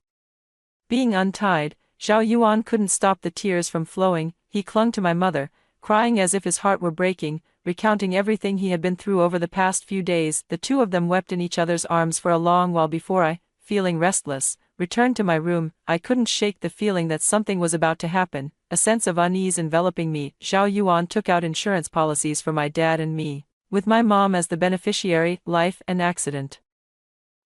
being untied, Zhao Yuan couldn't stop the tears from flowing. He clung to my mother, crying as if his heart were breaking, recounting everything he had been through over the past few days. The two of them wept in each other's arms for a long while before I, feeling restless, returned to my room. I couldn't shake the feeling that something was about to happen, a sense of unease enveloping me. Zhao Yuan took out insurance policies for my dad and me, with my mom as the beneficiary, life and accident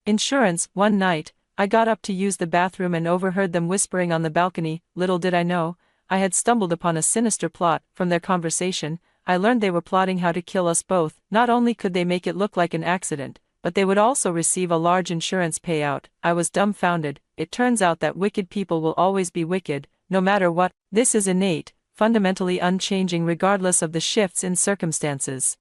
insurance. One night, I got up to use the bathroom and overheard them whispering on the balcony. Little did I know, I had stumbled upon a sinister plot. From their conversation, I learned they were plotting how to kill us both. Not only could they make it look like an accident, but they would also receive a large insurance payout. I was dumbfounded. It turns out that wicked people will always be wicked, no matter what. This is innate, fundamentally unchanging regardless of the shifts in circumstances.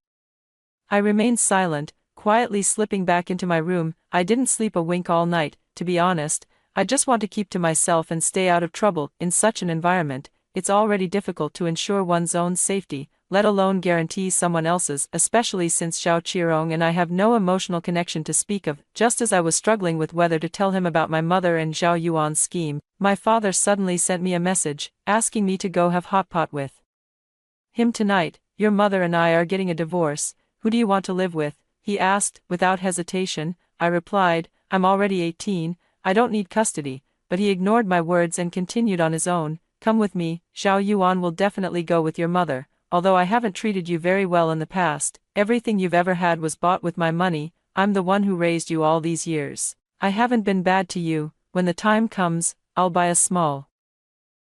I remained silent, quietly slipping back into my room. I didn't sleep a wink all night, to be honest. I just want to keep to myself and stay out of trouble. In such an environment, it's already difficult to ensure one's own safety, let alone guarantee someone else's, especially since Zhao Qirong and I have no emotional connection to speak of. Just as I was struggling with whether to tell him about my mother and Zhao Yuan's scheme, my father suddenly sent me a message, asking me to go have hot pot with him tonight. Your mother and I are getting a divorce. Who do you want to live with? He asked, without hesitation. I replied, I'm already 18, I don't need custody, but he ignored my words and continued on his own. Come with me, Zhao Yuan will definitely go with your mother. Although I haven't treated you very well in the past, everything you've ever had was bought with my money. I'm the one who raised you all these years. I haven't been bad to you. When the time comes, I'll buy a small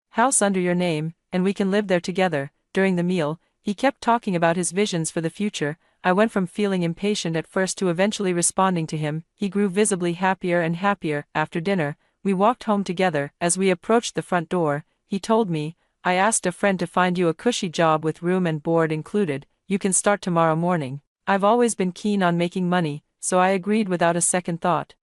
house under your name, and we can live there together. During the meal, he kept talking about his visions for the future. I went from feeling impatient at first to eventually responding to him. He grew visibly happier and happier. After dinner, we walked home together. As we approached the front door, he told me, I asked a friend to find you a cushy job with room and board included. You can start tomorrow morning. I've always been keen on making money, so I agreed without a second thought.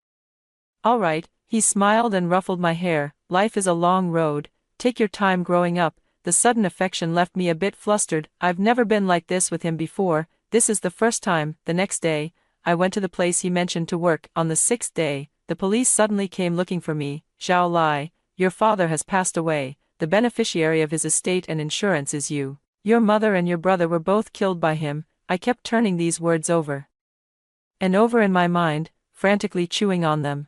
All right, he smiled and ruffled my hair. Life is a long road. Take your time growing up. The sudden affection left me a bit flustered. I've never been like this with him before. This is the first time. The next day, I went to the place he mentioned to work. On the 6th day, the police suddenly came looking for me. Zhao Lai, your father has passed away, the beneficiary of his estate and insurance is you. Your mother and your brother were both killed by him. I kept turning these words over and over in my mind, frantically chewing on them.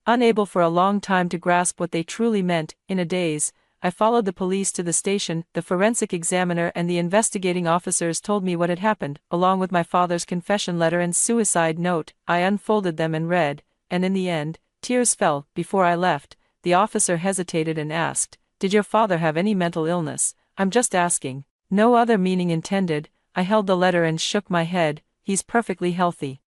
Unable for a long time to grasp what they truly meant, in a daze, I followed the police to the station. The forensic examiner and the investigating officers told me what had happened, along with my father's confession letter and suicide note. I unfolded them and read, and in the end, tears fell. Before I left, the officer hesitated and asked, "Did your father have any mental illness?" "I'm just asking." No other meaning intended. I held the letter and shook my head. "He's perfectly healthy."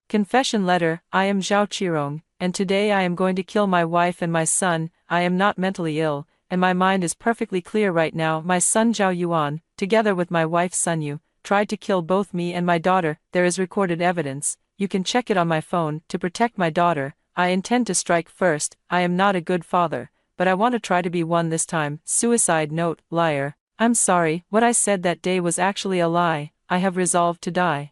Confession letter: I am Zhao Qirong, and today I am going to kill my wife and my son. I am not mentally ill, and my mind is perfectly clear right now. My son Zhao Yuan, together with my wife Sun Yu, tried to kill both me and my daughter. There is recorded evidence, you can check it on my phone. To protect my daughter, I intend to strike first. I am not a good father, but I want to try to be one this time. Suicide note: liar. I'm sorry, what I said that day was actually a lie. I have resolved to die.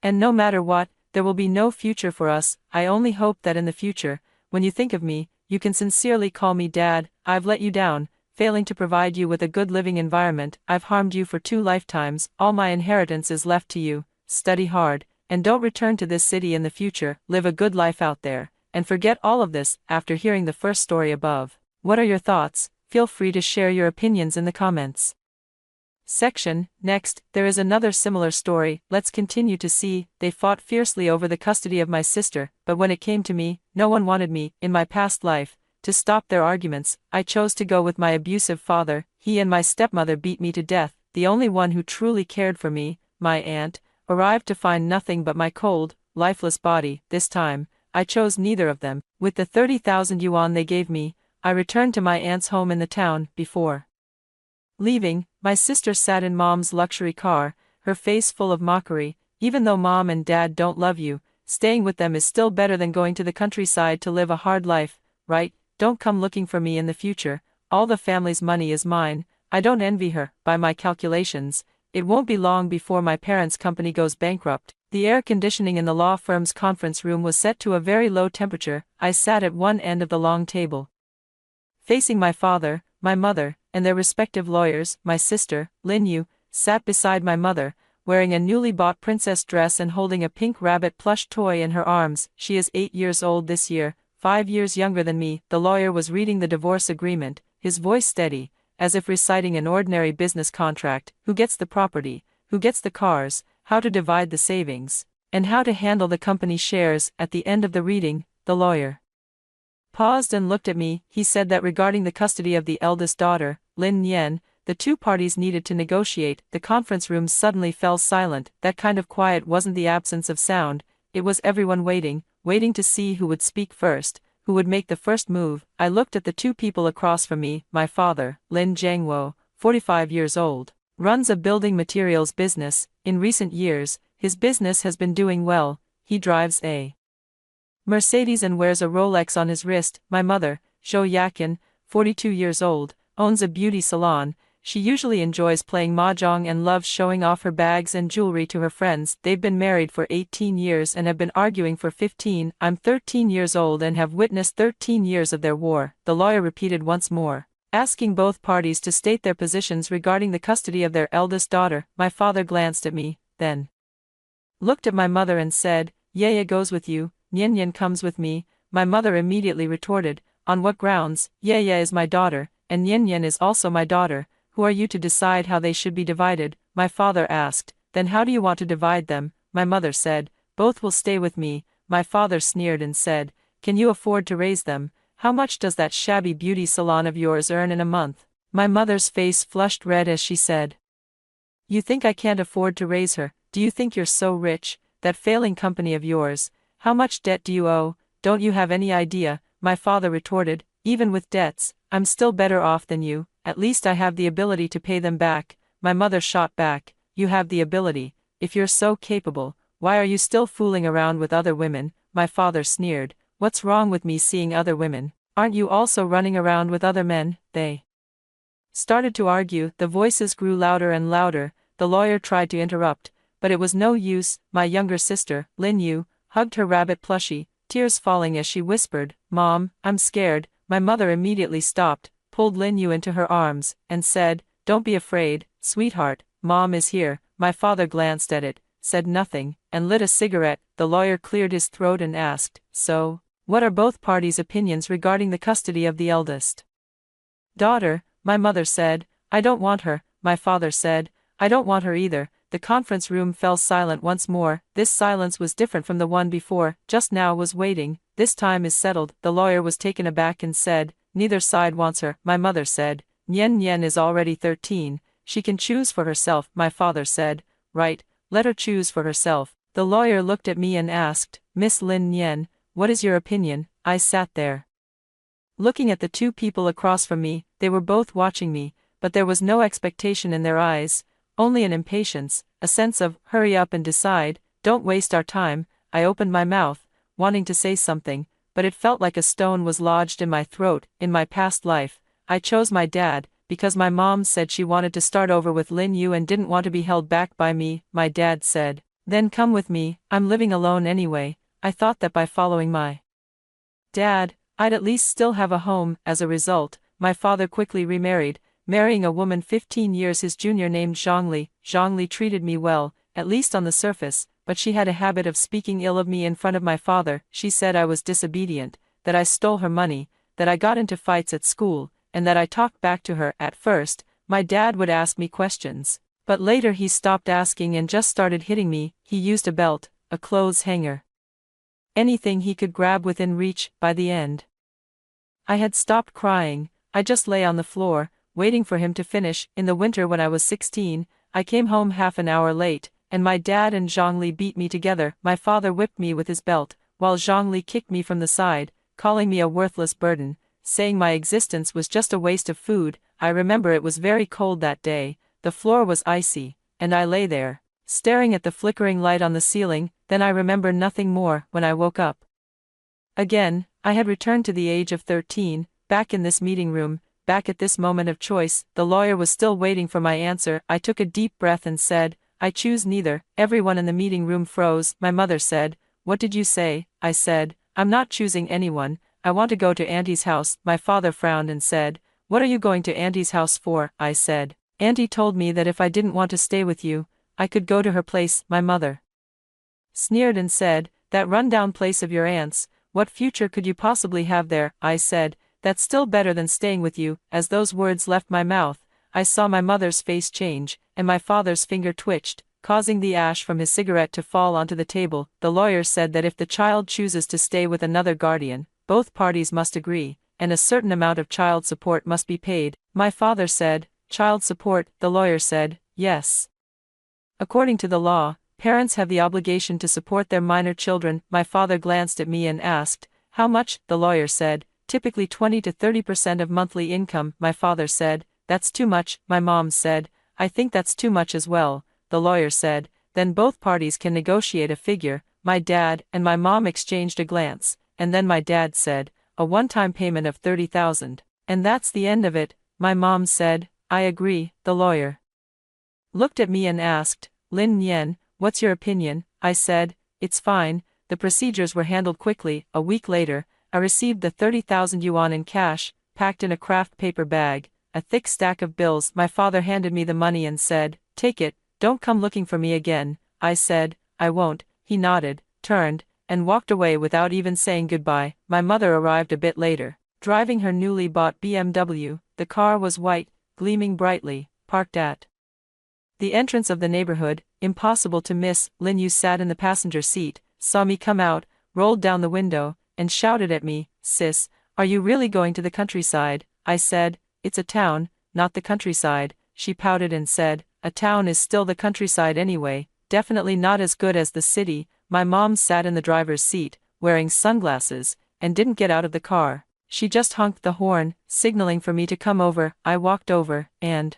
And no matter what, there will be no future for us. I only hope that in the future, when you think of me, you can sincerely call me Dad. I've let you down, failing to provide you with a good living environment. I've harmed you for 2 lifetimes. All my inheritance is left to you. Study hard, and don't return to this city in the future. Live a good life out there, and forget all of this. After hearing the first story above, what are your thoughts? Feel free to share your opinions in the comments section. Next, there is another similar story. Let's continue to see. They fought fiercely over the custody of my sister, but when it came to me, no one wanted me. In my past life, to stop their arguments, I chose to go with my abusive father. He and my stepmother beat me to death. The only one who truly cared for me, my aunt, arrived to find nothing but my cold, lifeless body. This time, I chose neither of them. With the 30,000 yuan they gave me, I returned to my aunt's home in the town. Before leaving, my sister sat in Mom's luxury car, her face full of mockery. Even though Mom and Dad don't love you, staying with them is still better than going to the countryside to live a hard life, right? Don't come looking for me in the future. All the family's money is mine. I don't envy her. By my calculations, it won't be long before my parents' company goes bankrupt. The air conditioning in the law firm's conference room was set to a very low temperature. I sat at one end of the long table, facing my father, my mother, and their respective lawyers. My sister, Lin Yu, sat beside my mother, wearing a newly bought princess dress and holding a pink rabbit plush toy in her arms. She is 8 years old this year, 5 years younger than me. The lawyer was reading the divorce agreement, his voice steady, as if reciting an ordinary business contract. Who gets the property, who gets the cars, how to divide the savings, and how to handle the company shares. At the end of the reading, the lawyer paused and looked at me. He said that regarding the custody of the eldest daughter, Lin Yan, the 2 parties needed to negotiate. The conference room suddenly fell silent. That kind of quiet wasn't the absence of sound, it was everyone waiting to see who would speak first, who would make the first move. I looked at the 2 people across from me. My father, Lin Jiangwo, 45 years old, runs a building materials business. In recent years, his business has been doing well. He drives a Mercedes and wears a Rolex on his wrist. My mother, Zhou Yakin, 42 years old, owns a beauty salon. She usually enjoys playing mahjong and loves showing off her bags and jewelry to her friends. They've been married for 18 years and have been arguing for 15. I'm 13 years old and have witnessed 13 years of their war. The lawyer repeated once more, asking both parties to state their positions regarding the custody of their eldest daughter. My father glanced at me, then looked at my mother and said, "Yaya goes with you, Nian comes with me." My mother immediately retorted, "On what grounds? Yaya is my daughter, and Nian is also my daughter. Who are you to decide how they should be divided?" My father asked, "Then how do you want to divide them?" My mother said, "Both will stay with me." My father sneered and said, "Can you afford to raise them? How much does that shabby beauty salon of yours earn in a month?" My mother's face flushed red as she said, "You think I can't afford to raise her? Do you think you're so rich? That failing company of yours, how much debt do you owe? Don't you have any idea?" My father retorted, "Even with debts, I'm still better off than you. At least I have the ability to pay them back." My mother shot back, "You have the ability? If you're so capable, why are you still fooling around with other women?" My father sneered, "What's wrong with me seeing other women? Aren't you also running around with other men?" They started to argue. The voices grew louder and louder. The lawyer tried to interrupt, but it was no use. My younger sister, Lin Yu, hugged her rabbit plushie, tears falling as she whispered, "Mom, I'm scared." My mother immediately stopped, pulled Lin Yu into her arms, and said, "Don't be afraid, sweetheart, Mom is here." My father glanced at it, said nothing, and lit a cigarette. The lawyer cleared his throat and asked, "So, what are both parties' opinions regarding the custody of the eldest daughter?" My mother said, "I don't want her." My father said, "I don't want her either." The conference room fell silent once more. This silence was different from the one before. Just now was waiting. "This time is settled." The lawyer was taken aback and said, "Neither side wants her." My mother said, "Nian Nian is already 13. She can choose for herself." My father said, "Right, let her choose for herself." The lawyer looked at me and asked, "Miss Lin Nian, what is your opinion?" I sat there, looking at the two people across from me. They were both watching me, but there was no expectation in their eyes, only an impatience, a sense of, "Hurry up and decide, don't waste our time." I opened my mouth, wanting to say something, but it felt like a stone was lodged in my throat. In my past life, I chose my dad, because my mom said she wanted to start over with Lin Yu and didn't want to be held back by me. My dad said, "Then come with me, I'm living alone anyway." I thought that by following my dad, I'd at least still have a home. As a result, my father quickly remarried, marrying a woman 15 years his junior named Zhongli. Zhongli treated me well, at least on the surface, but she had a habit of speaking ill of me in front of my father. She said I was disobedient, that I stole her money, that I got into fights at school, and that I talked back to her. At first, my dad would ask me questions, but later he stopped asking and just started hitting me. He used a belt, a clothes hanger, anything he could grab within reach. By the end, I had stopped crying. I just lay on the floor, waiting for him to finish. In the winter when I was 16, I came home half an hour late, and my dad and Zhongli beat me together. My father whipped me with his belt, while Zhongli kicked me from the side, calling me a worthless burden, saying my existence was just a waste of food. I remember it was very cold that day, the floor was icy, and I lay there, staring at the flickering light on the ceiling. Then I remember nothing more. When I woke up again, I had returned to the age of 13, back in this meeting room, back at this moment of choice. The lawyer was still waiting for my answer. I took a deep breath and said, "I choose neither." Everyone in the meeting room froze. My mother said, "What did you say?" I said, "I'm not choosing anyone. I want to go to Auntie's house." My father frowned and said, "What are you going to Auntie's house for?" I said, "Auntie told me that if I didn't want to stay with you, I could go to her place." My mother sneered and said, "That run-down place of your aunt's, what future could you possibly have there?" I said, "That's still better than staying with you." As those words left my mouth, I saw my mother's face change, and my father's finger twitched, causing the ash from his cigarette to fall onto the table. The lawyer said that if the child chooses to stay with another guardian, both parties must agree, and a certain amount of child support must be paid. My father said, "Child support?" The lawyer said, "Yes. According to the law, parents have the obligation to support their minor children." My father glanced at me and asked, "How much?" The lawyer said, "Typically 20 to 30% of monthly income." My father said, "That's too much." My mom said, "I think that's too much as well." The lawyer said, "Then both parties can negotiate a figure." My dad and my mom exchanged a glance, and then my dad said, "A one-time payment of 30,000. And that's the end of it." My mom said, "I agree." The lawyer looked at me and asked, "Lin Nian, what's your opinion?" I said, "It's fine." The procedures were handled quickly. A week later, I received the 30,000 yuan in cash, packed in a craft paper bag, a thick stack of bills. My father handed me the money and said, "Take it, don't come looking for me again." I said, "I won't." He nodded, turned, and walked away without even saying goodbye. My mother arrived a bit later, driving her newly bought BMW. The car was white, gleaming brightly, parked at the entrance of the neighborhood. Impossible to miss. Lin Yu sat in the passenger seat, saw me come out, rolled down the window, and shouted at me, "Sis, are you really going to the countryside?" I said, "It's a town, not the countryside." She pouted and said, "A town is still the countryside anyway, definitely not as good as the city." My mom sat in the driver's seat, wearing sunglasses, and didn't get out of the car. She just honked the horn, signaling for me to come over. I walked over, and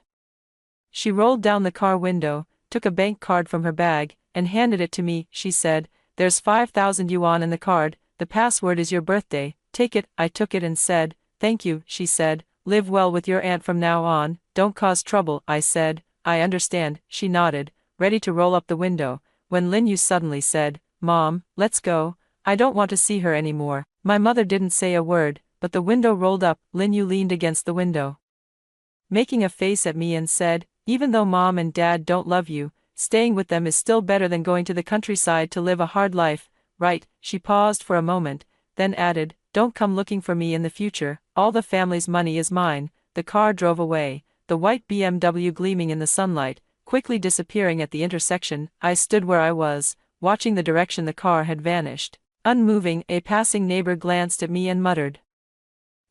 she rolled down the car window, took a bank card from her bag, and handed it to me. She said, "There's 5,000 yuan in the card, the password is your birthday, take it." I took it and said, "Thank you." She said, "Live well with your aunt from now on, don't cause trouble." I said, "I understand." She nodded, ready to roll up the window, when Lin Yu suddenly said, "Mom, let's go." I don't want to see her anymore. My mother didn't say a word, but the window rolled up. Linyu leaned against the window, making a face at me and said, even though mom and dad don't love you, staying with them is still better than going to the countryside to live a hard life, right? She paused for a moment, then added, don't come looking for me in the future, all the family's money is mine. The car drove away, the white BMW gleaming in the sunlight, quickly disappearing at the intersection. I stood where I was, watching the direction the car had vanished. Unmoving, a passing neighbor glanced at me and muttered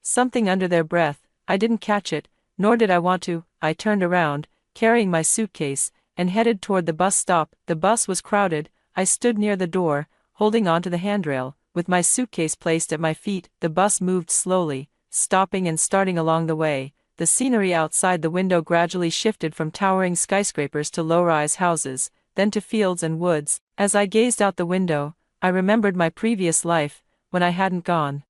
something under their breath. I didn't catch it, nor did I want to. I turned around, carrying my suitcase, and headed toward the bus stop. The bus was crowded. I stood near the door, holding onto the handrail, with my suitcase placed at my feet. The bus moved slowly, stopping and starting along the way. The scenery outside the window gradually shifted from towering skyscrapers to low-rise houses, then to fields and woods. As I gazed out the window, I remembered my previous life, when I hadn't gone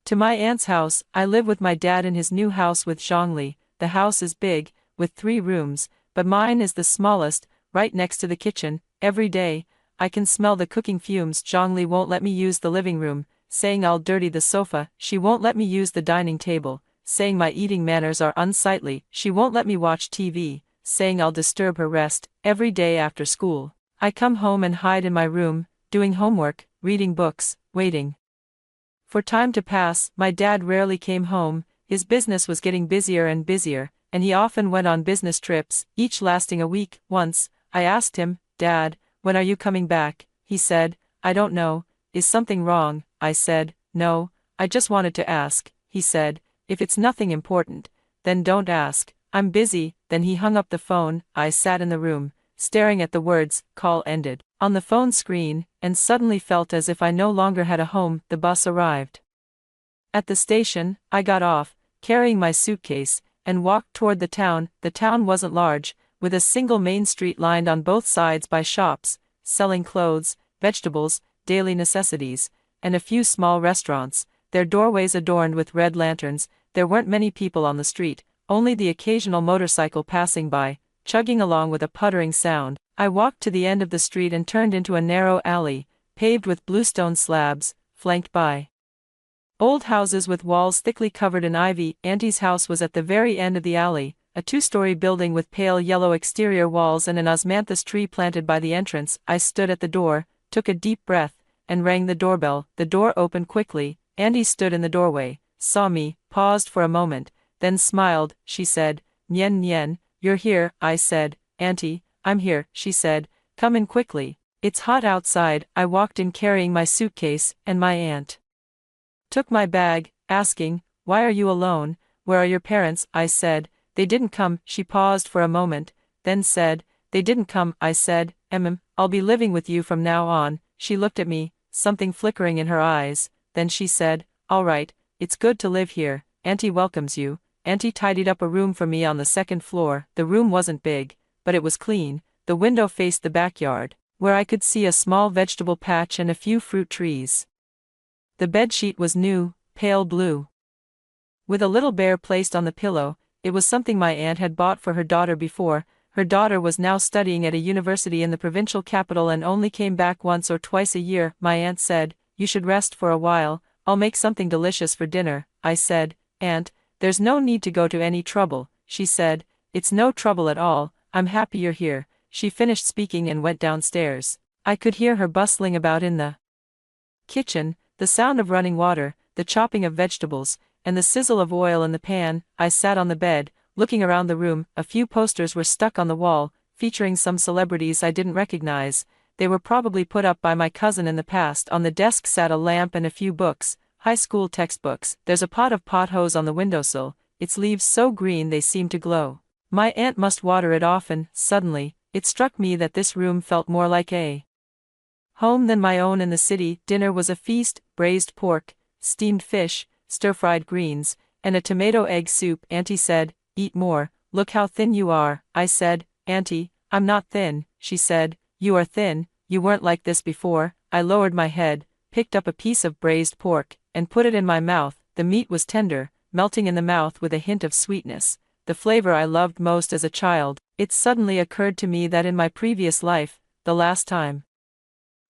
to my aunt's house. I live with my dad in his new house with Zhongli. The house is big, with 3 rooms, but mine is the smallest, right next to the kitchen. Every day, I can smell the cooking fumes. Zhongli won't let me use the living room, saying I'll dirty the sofa. She won't let me use the dining table, saying my eating manners are unsightly. She won't let me watch TV, saying I'll disturb her rest. Every day after school, I come home and hide in my room, doing homework, reading books, waiting for time to pass. My dad rarely came home. His business was getting busier and busier, and he often went on business trips, each lasting a week. Once, I asked him, Dad, when are you coming back? He said, I don't know. Is something wrong? I said, no, I just wanted to ask. He said, if it's nothing important, then don't ask. I'm busy. Then he hung up the phone. I sat in the room, staring at the words, call ended, on the phone screen, and suddenly felt as if I no longer had a home. The bus arrived at the station. I got off, carrying my suitcase, and walked toward the town. The town wasn't large, with a single main street lined on both sides by shops, selling clothes, vegetables, daily necessities, and a few small restaurants, their doorways adorned with red lanterns. There weren't many people on the street, only the occasional motorcycle passing by, chugging along with a puttering sound. I walked to the end of the street and turned into a narrow alley, paved with bluestone slabs, flanked by old houses with walls thickly covered in ivy. Auntie's house was at the very end of the alley, a 2-story building with pale yellow exterior walls and an osmanthus tree planted by the entrance. I stood at the door, took a deep breath, and rang the doorbell. The door opened quickly. Auntie stood in the doorway, saw me, paused for a moment, then smiled. She said, Nien Nien, you're here. I said, Auntie, I'm here. She said, come in quickly. It's hot outside. I walked in carrying my suitcase, and my aunt took my bag, asking, why are you alone? Where are your parents? I said, they didn't come. She paused for a moment, then said, they didn't come. I said, I'll be living with you from now on. She looked at me, something flickering in her eyes, then she said, all right, it's good to live here. Auntie welcomes you. Auntie tidied up a room for me on the 2nd floor. The room wasn't big, but it was clean. The window faced the backyard, where I could see a small vegetable patch and a few fruit trees. The bedsheet was new, pale blue, with a little bear placed on the pillow. It was something my aunt had bought for her daughter before. Her daughter was now studying at a university in the provincial capital and only came back once or twice a year. My aunt said, you should rest for a while. I'll make something delicious for dinner. I said, Aunt, there's no need to go to any trouble. She said, it's no trouble at all. I'm happy you're here. She finished speaking and went downstairs. I could hear her bustling about in the kitchen, the sound of running water, the chopping of vegetables, and the sizzle of oil in the pan. I sat on the bed, looking around the room. A few posters were stuck on the wall, featuring some celebrities I didn't recognize. They were probably put up by my cousin in the past. On the desk sat a lamp and a few books, high school textbooks. There's a pot of pothos on the windowsill, its leaves so green they seem to glow. My aunt must water it often. Suddenly, it struck me that this room felt more like a home than my own in the city. Dinner was a feast: braised pork, steamed fish, stir-fried greens, and a tomato egg soup. Auntie said, eat more, look how thin you are. I said, Auntie, I'm not thin. She said, you are thin, you weren't like this before. I lowered my head, picked up a piece of braised pork, and put it in my mouth. The meat was tender, melting in the mouth with a hint of sweetness, the flavor I loved most as a child. It suddenly occurred to me that in my previous life, the last time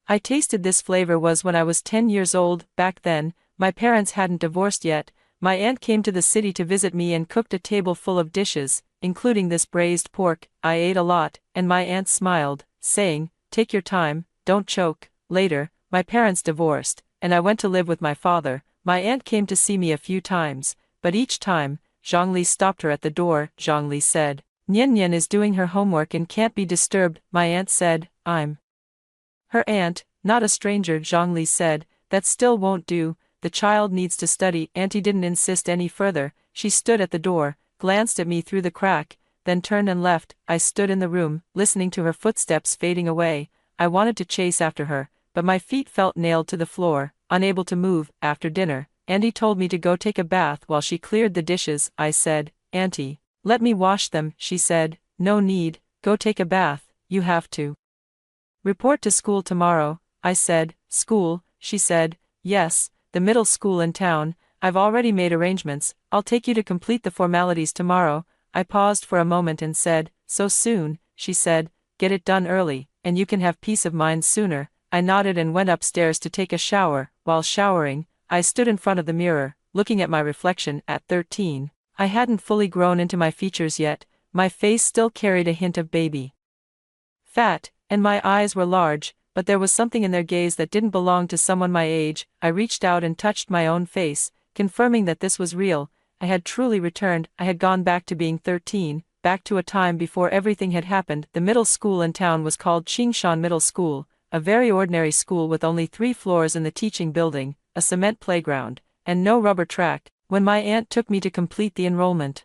I tasted this flavor was when I was 10 years old. Back then, my parents hadn't divorced yet. My aunt came to the city to visit me and cooked a table full of dishes, including this braised pork. I ate a lot, and my aunt smiled, saying, "Take your time, don't choke." Later, my parents divorced, and I went to live with my father. My aunt came to see me a few times, but each time, Zhongli stopped her at the door. Zhongli said, "Nian Nian is doing her homework and can't be disturbed." My aunt said, "I'm her aunt, not a stranger." Zhongli said, "That still won't do, the child needs to study." Auntie didn't insist any further. She stood at the door, glanced at me through the crack, then turned and left. I stood in the room, listening to her footsteps fading away. I wanted to chase after her, but my feet felt nailed to the floor, unable to move. After dinner, Auntie told me to go take a bath while she cleared the dishes. I said, "Auntie, let me wash them." She said, "No need, go take a bath, you have to report to school tomorrow." I said, "School?" She said, "Yes, the middle school in town. I've already made arrangements. I'll take you to complete the formalities tomorrow." I paused for a moment and said, "So soon?" She said, "Get it done early, and you can have peace of mind sooner." I nodded and went upstairs to take a shower. While showering, I stood in front of the mirror, looking at my reflection. At 13, I hadn't fully grown into my features yet. My face still carried a hint of baby fat, and my eyes were large, but there was something in their gaze that didn't belong to someone my age. I reached out and touched my own face, confirming that this was real. I had truly returned. I had gone back to being 13, back to a time before everything had happened. The middle school in town was called Qingshan Middle School, a very ordinary school with only 3 floors in the teaching building, a cement playground, and no rubber track. When my aunt took me to complete the enrollment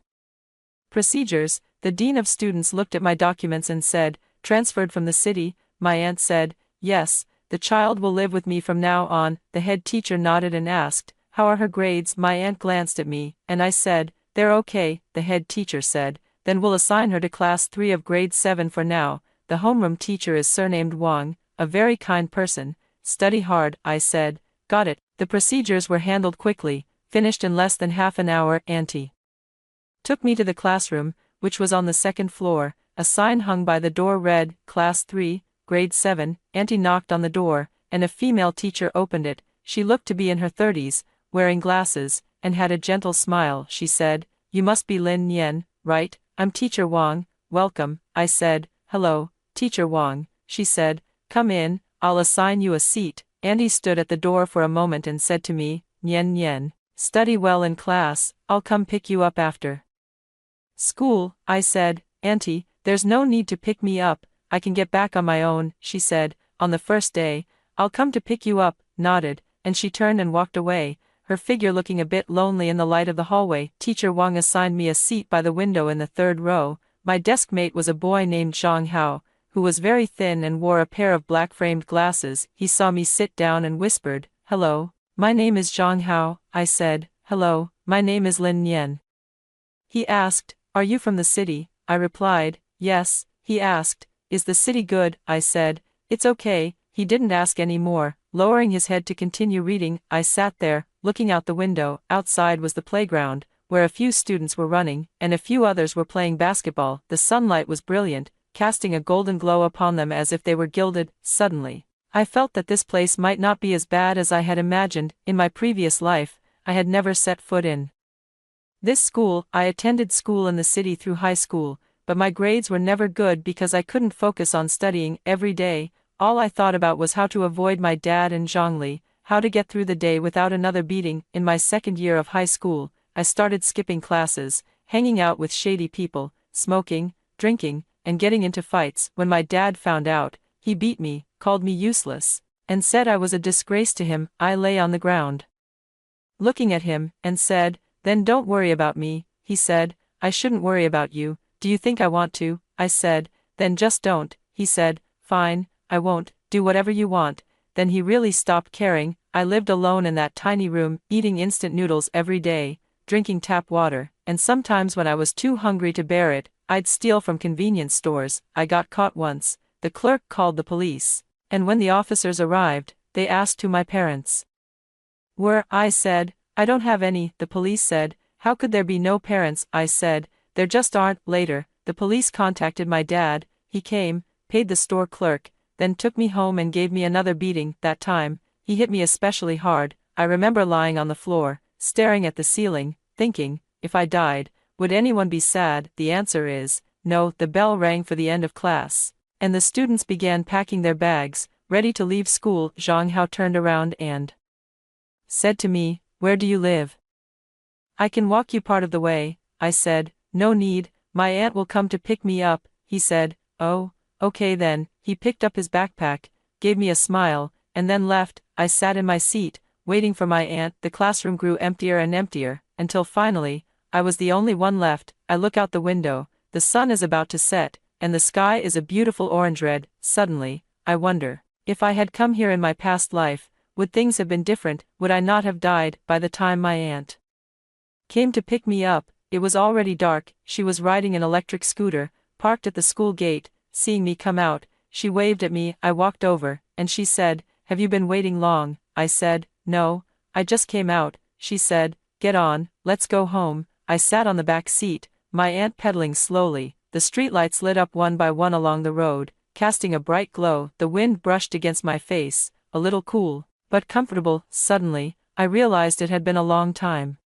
procedures, the dean of students looked at my documents and said, "Transferred from the city?" My aunt said, "Yes, the child will live with me from now on." The head teacher nodded and asked, "How are her grades?" My aunt glanced at me, and I said, "They're okay." The head teacher said, "Then we'll assign her to class 3 of grade 7 for now. The homeroom teacher is surnamed Wang, a very kind person. Study hard." I said, "Got it." The procedures were handled quickly, finished in less than half an hour. Auntie took me to the classroom, which was on the 2nd floor. A sign hung by the door read, "Class 3, grade 7. Auntie knocked on the door, and a female teacher opened it. She looked to be in her 30s, wearing glasses, and had a gentle smile. She said, "You must be Lin Nian, right? I'm Teacher Wang. Welcome." I said, "Hello, Teacher Wang." She said, "Come in, I'll assign you a seat." Auntie stood at the door for a moment and said to me, "Nian Nian, study well in class, I'll come pick you up after school." I said, "Auntie, there's no need to pick me up, I can get back on my own." She said, "On the first day, I'll come to pick you up." Nodded, and she turned and walked away, her figure looking a bit lonely in the light of the hallway. Teacher Wang assigned me a seat by the window in the 3rd row. My desk mate was a boy named Zhang Hao, who was very thin and wore a pair of black-framed glasses. He saw me sit down and whispered, "Hello, my name is Zhang Hao." I said, "Hello, my name is Lin Nian." He asked, "Are you from the city?" I replied, "Yes." He asked, "Is the city good?" I said, "It's okay." He didn't ask any more. Lowering his head to continue reading, I sat there, looking out the window. Outside was the playground, where a few students were running, and a few others were playing basketball. The sunlight was brilliant, casting a golden glow upon them as if they were gilded. Suddenly, I felt that this place might not be as bad as I had imagined. In my previous life, I had never set foot in this school. I attended school in the city through high school, but my grades were never good because I couldn't focus on studying. Every day, all I thought about was how to avoid my dad and Zhongli, how to get through the day without another beating. In my 2nd year of high school, I started skipping classes, hanging out with shady people, smoking, drinking, and getting into fights. When my dad found out, he beat me, called me useless, and said I was a disgrace to him. I lay on the ground, looking at him, and said, "Then don't worry about me." He said, "I shouldn't worry about you. Do you think I want to?" I said, "Then just don't." He said, "Fine, I won't. Do whatever you want." Then he really stopped caring. I lived alone in that tiny room, eating instant noodles every day, drinking tap water, and sometimes when I was too hungry to bear it, I'd steal from convenience stores. I got caught once. The clerk called the police, and when the officers arrived, they asked who my parents were. I said, "I don't have any." The police said, "How could there be no parents?" I said, "There just aren't." Later, the police contacted my dad. He came, paid the store clerk, then took me home and gave me another beating. That time, he hit me especially hard. I remember lying on the floor, staring at the ceiling, thinking, if I died, would anyone be sad? The answer is, no. The bell rang for the end of class, and the students began packing their bags, ready to leave school. Zhang Hao turned around and said to me, "Where do you live?" "I can walk you part of the way," I said. "No need, my aunt will come to pick me up," he said. "Oh, okay then." He picked up his backpack, gave me a smile, and then left. I sat in my seat, waiting for my aunt. The classroom grew emptier and emptier, until finally, I was the only one left. I look out the window, the sun is about to set, and the sky is a beautiful orange-red. Suddenly, I wonder, if I had come here in my past life, would things have been different? Would I not have died? By the time my aunt came to pick me up, it was already dark. She was riding an electric scooter, parked at the school gate. Seeing me come out, she waved at me. I walked over, and she said, "Have you been waiting long?" I said, "No, I just came out." She said, "Get on, let's go home." I sat on the back seat, my aunt pedaling slowly. The streetlights lit up one by one along the road, casting a bright glow. The wind brushed against my face, a little cool, but comfortable. Suddenly, I realized it had been a long time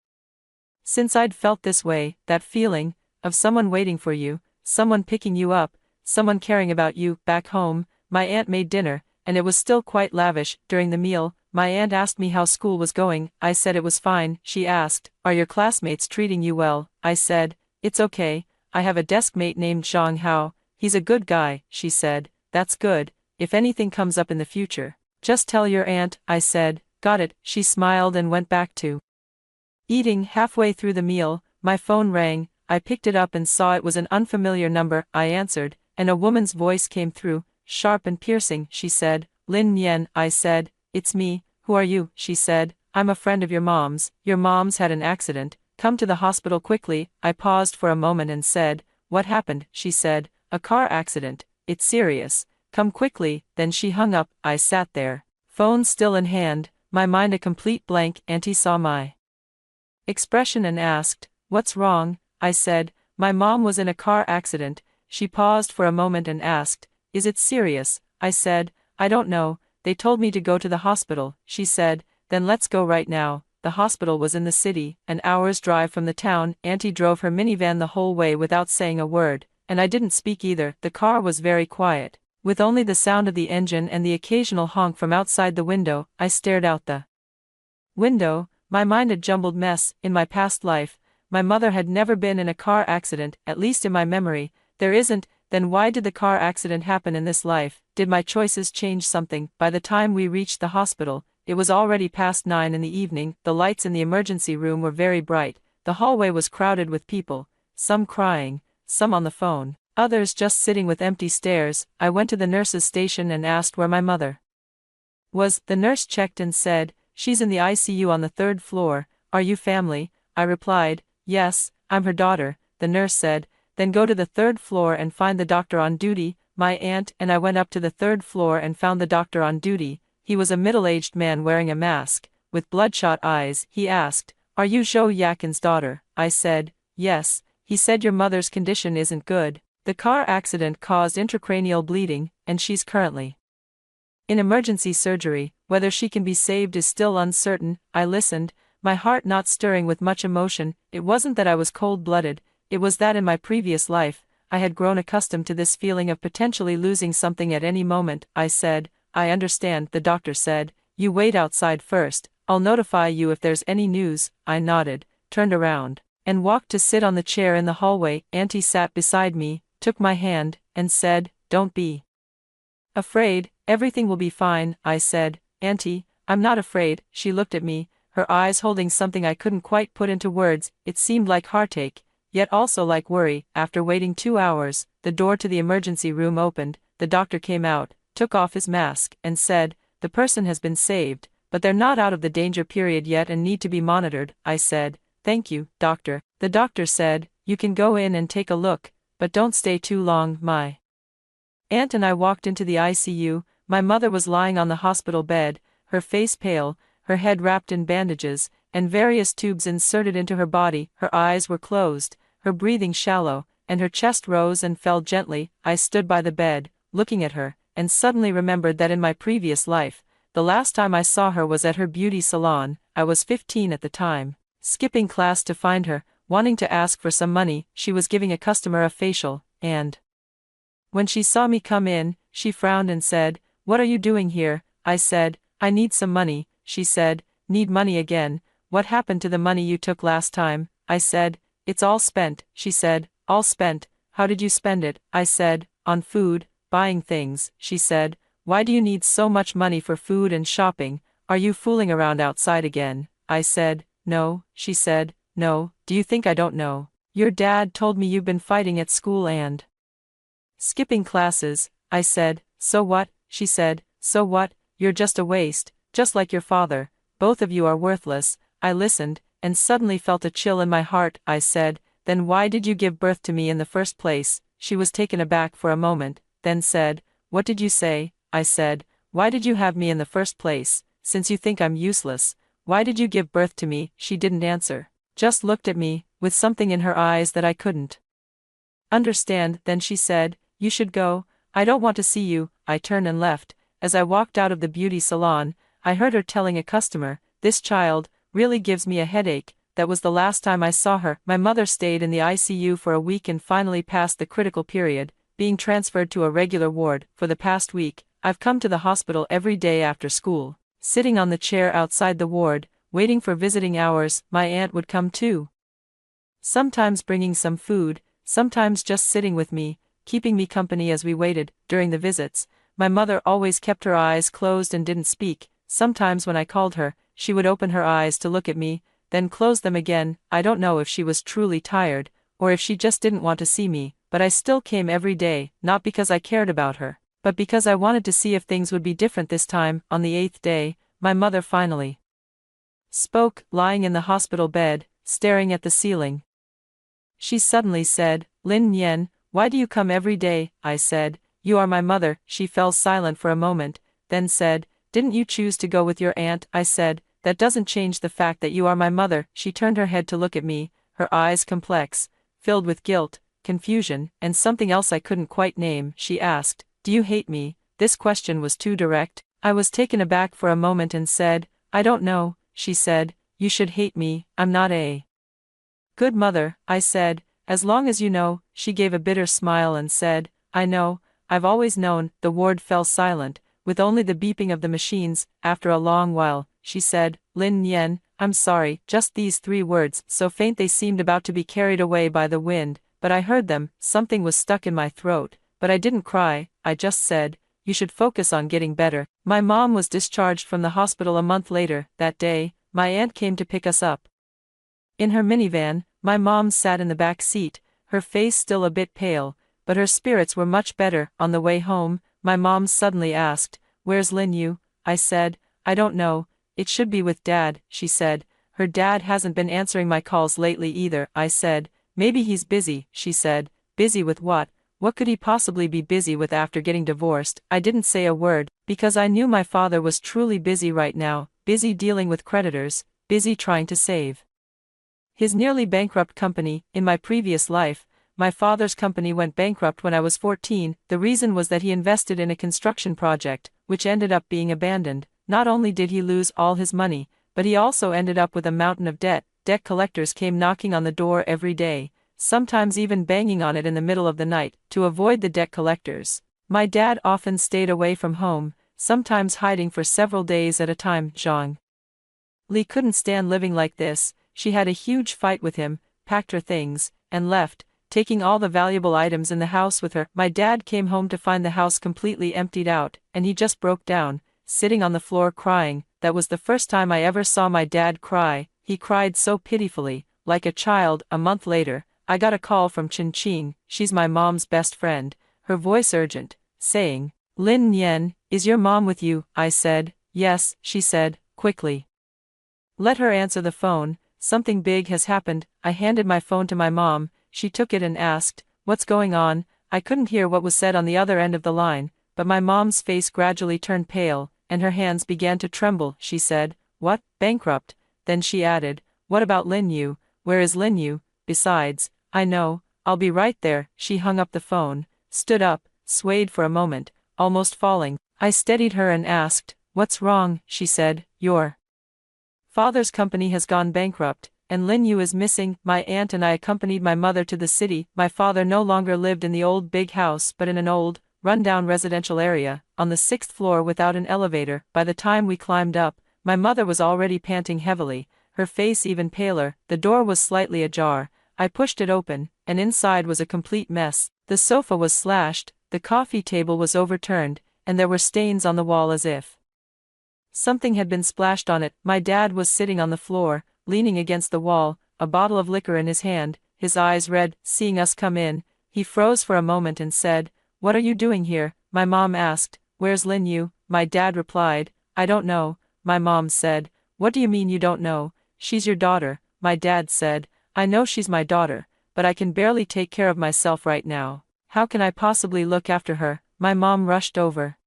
since I'd felt this way, that feeling of someone waiting for you, someone picking you up, someone caring about you. Back home, my aunt made dinner, and it was still quite lavish. During the meal, my aunt asked me how school was going. I said it was fine. She asked, "Are your classmates treating you well?" I said, "It's okay, I have a desk mate named Zhang Hao, he's a good guy." She said, "That's good, if anything comes up in the future, just tell your aunt." I said, "Got it." She smiled and went back to eating. Halfway through the meal, my phone rang. I picked it up and saw it was an unfamiliar number. I answered, and a woman's voice came through, sharp and piercing. She said, "Lin Yen." I said, "It's me. Who are you?" She said, "I'm a friend of your mom's. Your mom's had an accident. Come to the hospital quickly." I paused for a moment and said, "What happened?" She said, "A car accident. It's serious. Come quickly." Then she hung up. I sat there, phone still in hand, my mind a complete blank. Auntie saw my expression and asked, "What's wrong?" I said, "My mom was in a car accident." She paused for a moment and asked, "Is it serious?" I said, "I don't know, they told me to go to the hospital." She said, "Then let's go right now." The hospital was in the city, an hour's drive from the town. Auntie drove her minivan the whole way without saying a word, and I didn't speak either. The car was very quiet, with only the sound of the engine and the occasional honk from outside the window. I stared out the window, my mind a jumbled mess. In my past life, my mother had never been in a car accident, at least in my memory. There isn't. Then why did the car accident happen in this life? Did my choices change something? By the time we reached the hospital, it was already past 9 in the evening. The lights in the emergency room were very bright. The hallway was crowded with people, some crying, some on the phone, others just sitting with empty stares. I went to the nurse's station and asked where my mother was. The nurse checked and said, "She's in the ICU on the 3rd floor. Are you family?" I replied, "Yes, I'm her daughter." The nurse said, "Then go to the 3rd floor and find the doctor on duty." My aunt and I went up to the 3rd floor and found the doctor on duty. He was a middle-aged man wearing a mask, with bloodshot eyes. He asked, "Are you Zhou Yakin's daughter?" I said, "Yes." He said, "Your mother's condition isn't good. The car accident caused intracranial bleeding, and she's currently in emergency surgery. Whether she can be saved is still uncertain." I listened, my heart not stirring with much emotion. It wasn't that I was cold-blooded, it was that in my previous life, I had grown accustomed to this feeling of potentially losing something at any moment. I said, "I understand." The doctor said, "You wait outside first, I'll notify you if there's any news." I nodded, turned around, and walked to sit on the chair in the hallway. Auntie sat beside me, took my hand, and said, "Don't be afraid, everything will be fine." I said, "Auntie, I'm not afraid." She looked at me, her eyes holding something I couldn't quite put into words. It seemed like heartache, yet also like worry. After waiting 2 hours, the door to the emergency room opened. The doctor came out, took off his mask, and said, "The person has been saved, but they're not out of the danger period yet and need to be monitored." I said, "Thank you, doctor." The doctor said, "You can go in and take a look, but don't stay too long." My aunt and I walked into the ICU. My mother was lying on the hospital bed, her face pale, her head wrapped in bandages, and various tubes inserted into her body. Her eyes were closed, her breathing shallow, and her chest rose and fell gently. I stood by the bed, looking at her, and suddenly remembered that in my previous life, the last time I saw her was at her beauty salon. I was 15 at the time. Skipping class to find her, wanting to ask for some money. She was giving a customer a facial, and when she saw me come in, she frowned and said, "What are you doing here?" I said, "I need some money." She said, "Need money again? What happened to the money you took last time?" I said, "It's all spent." She said, "All spent? How did you spend it?" I said, "On food, buying things." She said, "Why do you need so much money for food and shopping? Are you fooling around outside again?" I said, "No." She said, "No, do you think I don't know? Your dad told me you've been fighting at school and skipping classes." I said, "So what?" She said, "So what? You're just a waste, just like your father. Both of you are worthless." I listened, and suddenly felt a chill in my heart. I said, "Then why did you give birth to me in the first place?" She was taken aback for a moment, then said, "What did you say?" I said, "Why did you have me in the first place, since you think I'm useless? Why did you give birth to me?" She didn't answer, just looked at me, with something in her eyes that I couldn't understand. Then she said, "You should go. I don't want to see you." I turned and left. As I walked out of the beauty salon, I heard her telling a customer, "This child really gives me a headache." That was the last time I saw her. My mother stayed in the ICU for a week and finally passed the critical period, being transferred to a regular ward. For the past week, I've come to the hospital every day after school, sitting on the chair outside the ward, waiting for visiting hours. My aunt would come too, sometimes bringing some food, sometimes just sitting with me, keeping me company as we waited. During the visits, my mother always kept her eyes closed and didn't speak. Sometimes when I called her, she would open her eyes to look at me, then close them again. I don't know if she was truly tired, or if she just didn't want to see me, but I still came every day, not because I cared about her, but because I wanted to see if things would be different this time. On the 8th day, my mother finally spoke, lying in the hospital bed, staring at the ceiling. She suddenly said, "Lin Yen, why do you come every day?" I said, "You are my mother." She fell silent for a moment, then said, "Didn't you choose to go with your aunt?" I said, "That doesn't change the fact that you are my mother." She turned her head to look at me, her eyes complex, filled with guilt, confusion, and something else I couldn't quite name. She asked, "Do you hate me?" This question was too direct. I was taken aback for a moment and said, "I don't know." She said, "You should hate me. I'm not a good mother." I said, "As long as you know." She gave a bitter smile and said, "I know, I've always known." The ward fell silent, with only the beeping of the machines. After a long while, she said, "Lin Yen, I'm sorry." Just these 3 words, so faint they seemed about to be carried away by the wind, but I heard them. Something was stuck in my throat, but I didn't cry. I just said, "You should focus on getting better." My mom was discharged from the hospital a month later. That day, my aunt came to pick us up in her minivan. My mom sat in the back seat, her face still a bit pale, but her spirits were much better. On the way home, my mom suddenly asked, "Where's Lin Yu?" I said, "I don't know, it should be with Dad." She said, "Her dad hasn't been answering my calls lately either." I said, "Maybe he's busy." She said, "Busy with what? What could he possibly be busy with after getting divorced?" I didn't say a word, because I knew my father was truly busy right now, busy dealing with creditors, busy trying to save his nearly bankrupt company. In my previous life, my father's company went bankrupt when I was 14. The reason was that he invested in a construction project, which ended up being abandoned. Not only did he lose all his money, but he also ended up with a mountain of debt. Debt collectors came knocking on the door every day, sometimes even banging on it in the middle of the night. To avoid the debt collectors, my dad often stayed away from home, sometimes hiding for several days at a time. Zhang Li couldn't stand living like this. She had a huge fight with him, packed her things, and left, taking all the valuable items in the house with her. My dad came home to find the house completely emptied out, and he just broke down, sitting on the floor crying. That was the first time I ever saw my dad cry. He cried so pitifully, like a child. A month later, I got a call from Chen Qing. She's my mom's best friend, her voice urgent, saying, "Lin Yen, is your mom with you?" I said, "Yes." She said, quickly, "Let her answer the phone. Something big has happened." I handed my phone to my mom. She took it and asked, "What's going on?" I couldn't hear what was said on the other end of the line, but my mom's face gradually turned pale, and her hands began to tremble. She said, "What? Bankrupt?" Then she added, "What about Lin Yu? Where is Lin Yu? Besides, I know, I'll be right there." She hung up the phone, stood up, swayed for a moment, almost falling. I steadied her and asked, "What's wrong?" She said, "Your father's company has gone bankrupt, and Lin Yu is missing." My aunt and I accompanied my mother to the city. My father no longer lived in the old big house but in an old, run-down residential area, on the 6th floor without an elevator. By the time we climbed up, my mother was already panting heavily, her face even paler. The door was slightly ajar. I pushed it open, and inside was a complete mess. The sofa was slashed, the coffee table was overturned, and there were stains on the wall as if something had been splashed on it. My dad was sitting on the floor, leaning against the wall, a bottle of liquor in his hand, his eyes red. Seeing us come in, he froze for a moment and said, "What are you doing here?" My mom asked, "Where's Lin Yu?" My dad replied, "I don't know." My mom said, "What do you mean you don't know? She's your daughter." My dad said, "I know she's my daughter, but I can barely take care of myself right now. How can I possibly look after her?" My mom rushed over,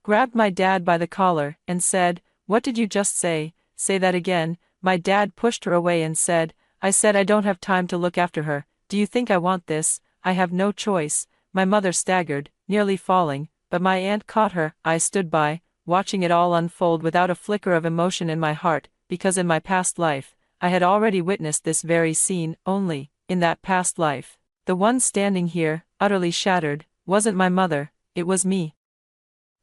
grabbed my dad by the collar, and said, "What did you just say? Say that again." My dad pushed her away and said, "I said I don't have time to look after her. Do you think I want this? I have no choice." My mother staggered, nearly falling, but my aunt caught her. I stood by, watching it all unfold without a flicker of emotion in my heart, because in my past life, I had already witnessed this very scene. Only, in that past life, the one standing here, utterly shattered, wasn't my mother, it was me.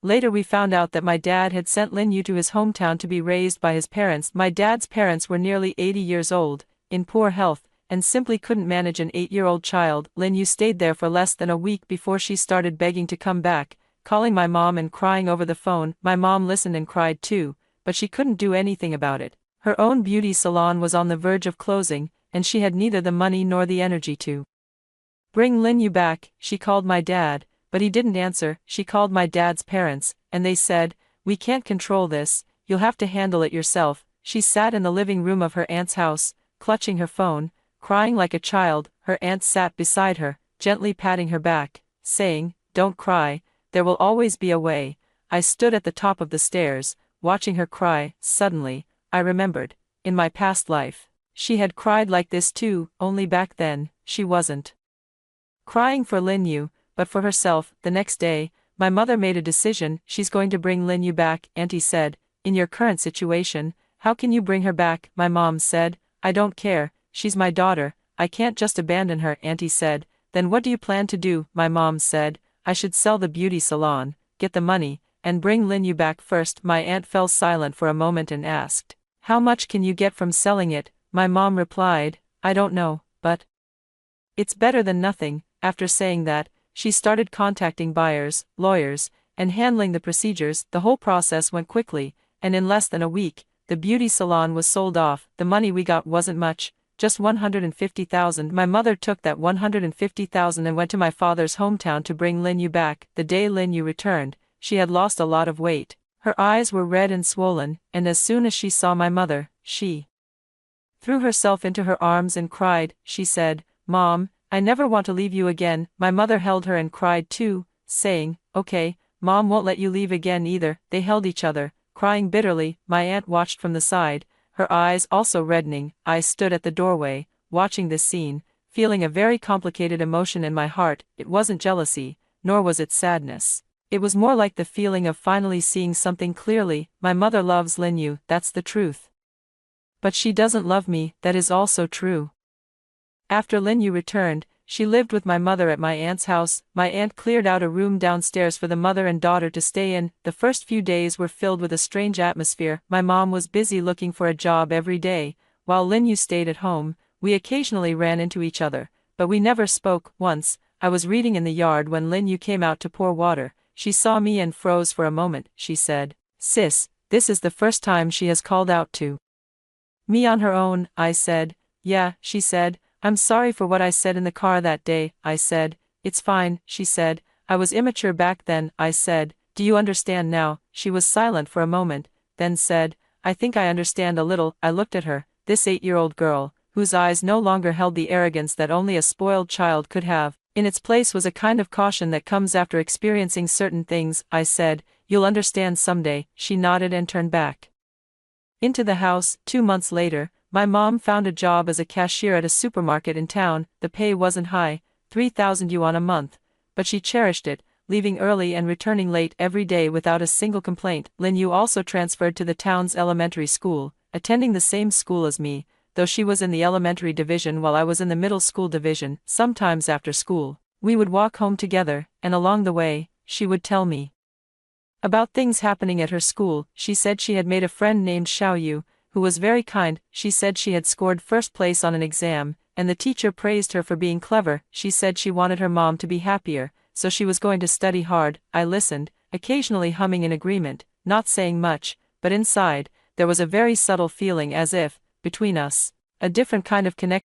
Later we found out that my dad had sent Lin Yu to his hometown to be raised by his parents. My dad's parents were nearly 80 years old, in poor health, and simply couldn't manage an 8-year-old child. Lin Yu stayed there for less than a week before she started begging to come back, calling my mom and crying over the phone. My mom listened and cried too, but she couldn't do anything about it. Her own beauty salon was on the verge of closing, and she had neither the money nor the energy to bring Lin Yu back. She called my dad, but he didn't answer. She called my dad's parents, and they said, "We can't control this, you'll have to handle it yourself." She sat in the living room of her aunt's house, clutching her phone, crying like a child. Her aunt sat beside her, gently patting her back, saying, "Don't cry, there will always be a way." I stood at the top of the stairs, watching her cry. Suddenly, I remembered, in my past life, she had cried like this too, only back then, she wasn't crying for Lin Yu, but for herself. The next day, my mother made a decision. She's going to bring Lin Yu back. Auntie said, "In your current situation, how can you bring her back?" My mom said, "I don't care, she's my daughter, I can't just abandon her." Auntie said, "Then what do you plan to do?" My mom said, "I should sell the beauty salon, get the money, and bring Lin Yu back first." My aunt fell silent for a moment and asked, "How much can you get from selling it?" My mom replied, "I don't know, but it's better than nothing." After saying that, she started contacting buyers, lawyers, and handling the procedures. The whole process went quickly, and in less than a week, the beauty salon was sold off. The money we got wasn't much, just 150,000. My mother took that 150,000 and went to my father's hometown to bring Lin Yu back. The day Lin Yu returned, she had lost a lot of weight. Her eyes were red and swollen, and as soon as she saw my mother, she threw herself into her arms and cried. She said, "Mom, I never want to leave you again." My mother held her and cried too, saying, "Okay, Mom won't let you leave again either." They held each other, crying bitterly. My aunt watched from the side, her eyes also reddening. I stood at the doorway, watching this scene, feeling a very complicated emotion in my heart. It wasn't jealousy, nor was it sadness. It was more like the feeling of finally seeing something clearly. My mother loves Lin Yu, that's the truth. But she doesn't love me, that is also true. After Lin Yu returned, she lived with my mother at my aunt's house. My aunt cleared out a room downstairs for the mother and daughter to stay in. The first few days were filled with a strange atmosphere. My mom was busy looking for a job every day, while Lin Yu stayed at home. We occasionally ran into each other, but we never spoke. Once, I was reading in the yard when Lin Yu came out to pour water. She saw me and froze for a moment. She said, "Sis, this is the first time she has called out to me on her own." I said, "Yeah," she said. "I'm sorry for what I said in the car that day." I said, "It's fine," she said. "I was immature back then." I said, "Do you understand now?" She was silent for a moment, then said, "I think I understand a little." I looked at her, this 8-year-old girl, whose eyes no longer held the arrogance that only a spoiled child could have. In its place was a kind of caution that comes after experiencing certain things. I said, "You'll understand someday." She nodded and turned back into the house. 2 months later, my mom found a job as a cashier at a supermarket in town. The pay wasn't high, 3,000 yuan a month, but she cherished it. leaving early and returning late every day without a single complaint. Lin Yu also transferred to the town's elementary school, attending the same school as me, though she was in the elementary division while I was in the middle school division. Sometimes after school, we would walk home together, and along the way, she would tell me about things happening at her school. She said she had made a friend named Xiao Yu, who was very kind. She said she had scored first place on an exam, and the teacher praised her for being clever. She said she wanted her mom to be happier, so she was going to study hard. I listened, occasionally humming in agreement, not saying much, but inside, there was a very subtle feeling as if, between us, a different kind of connection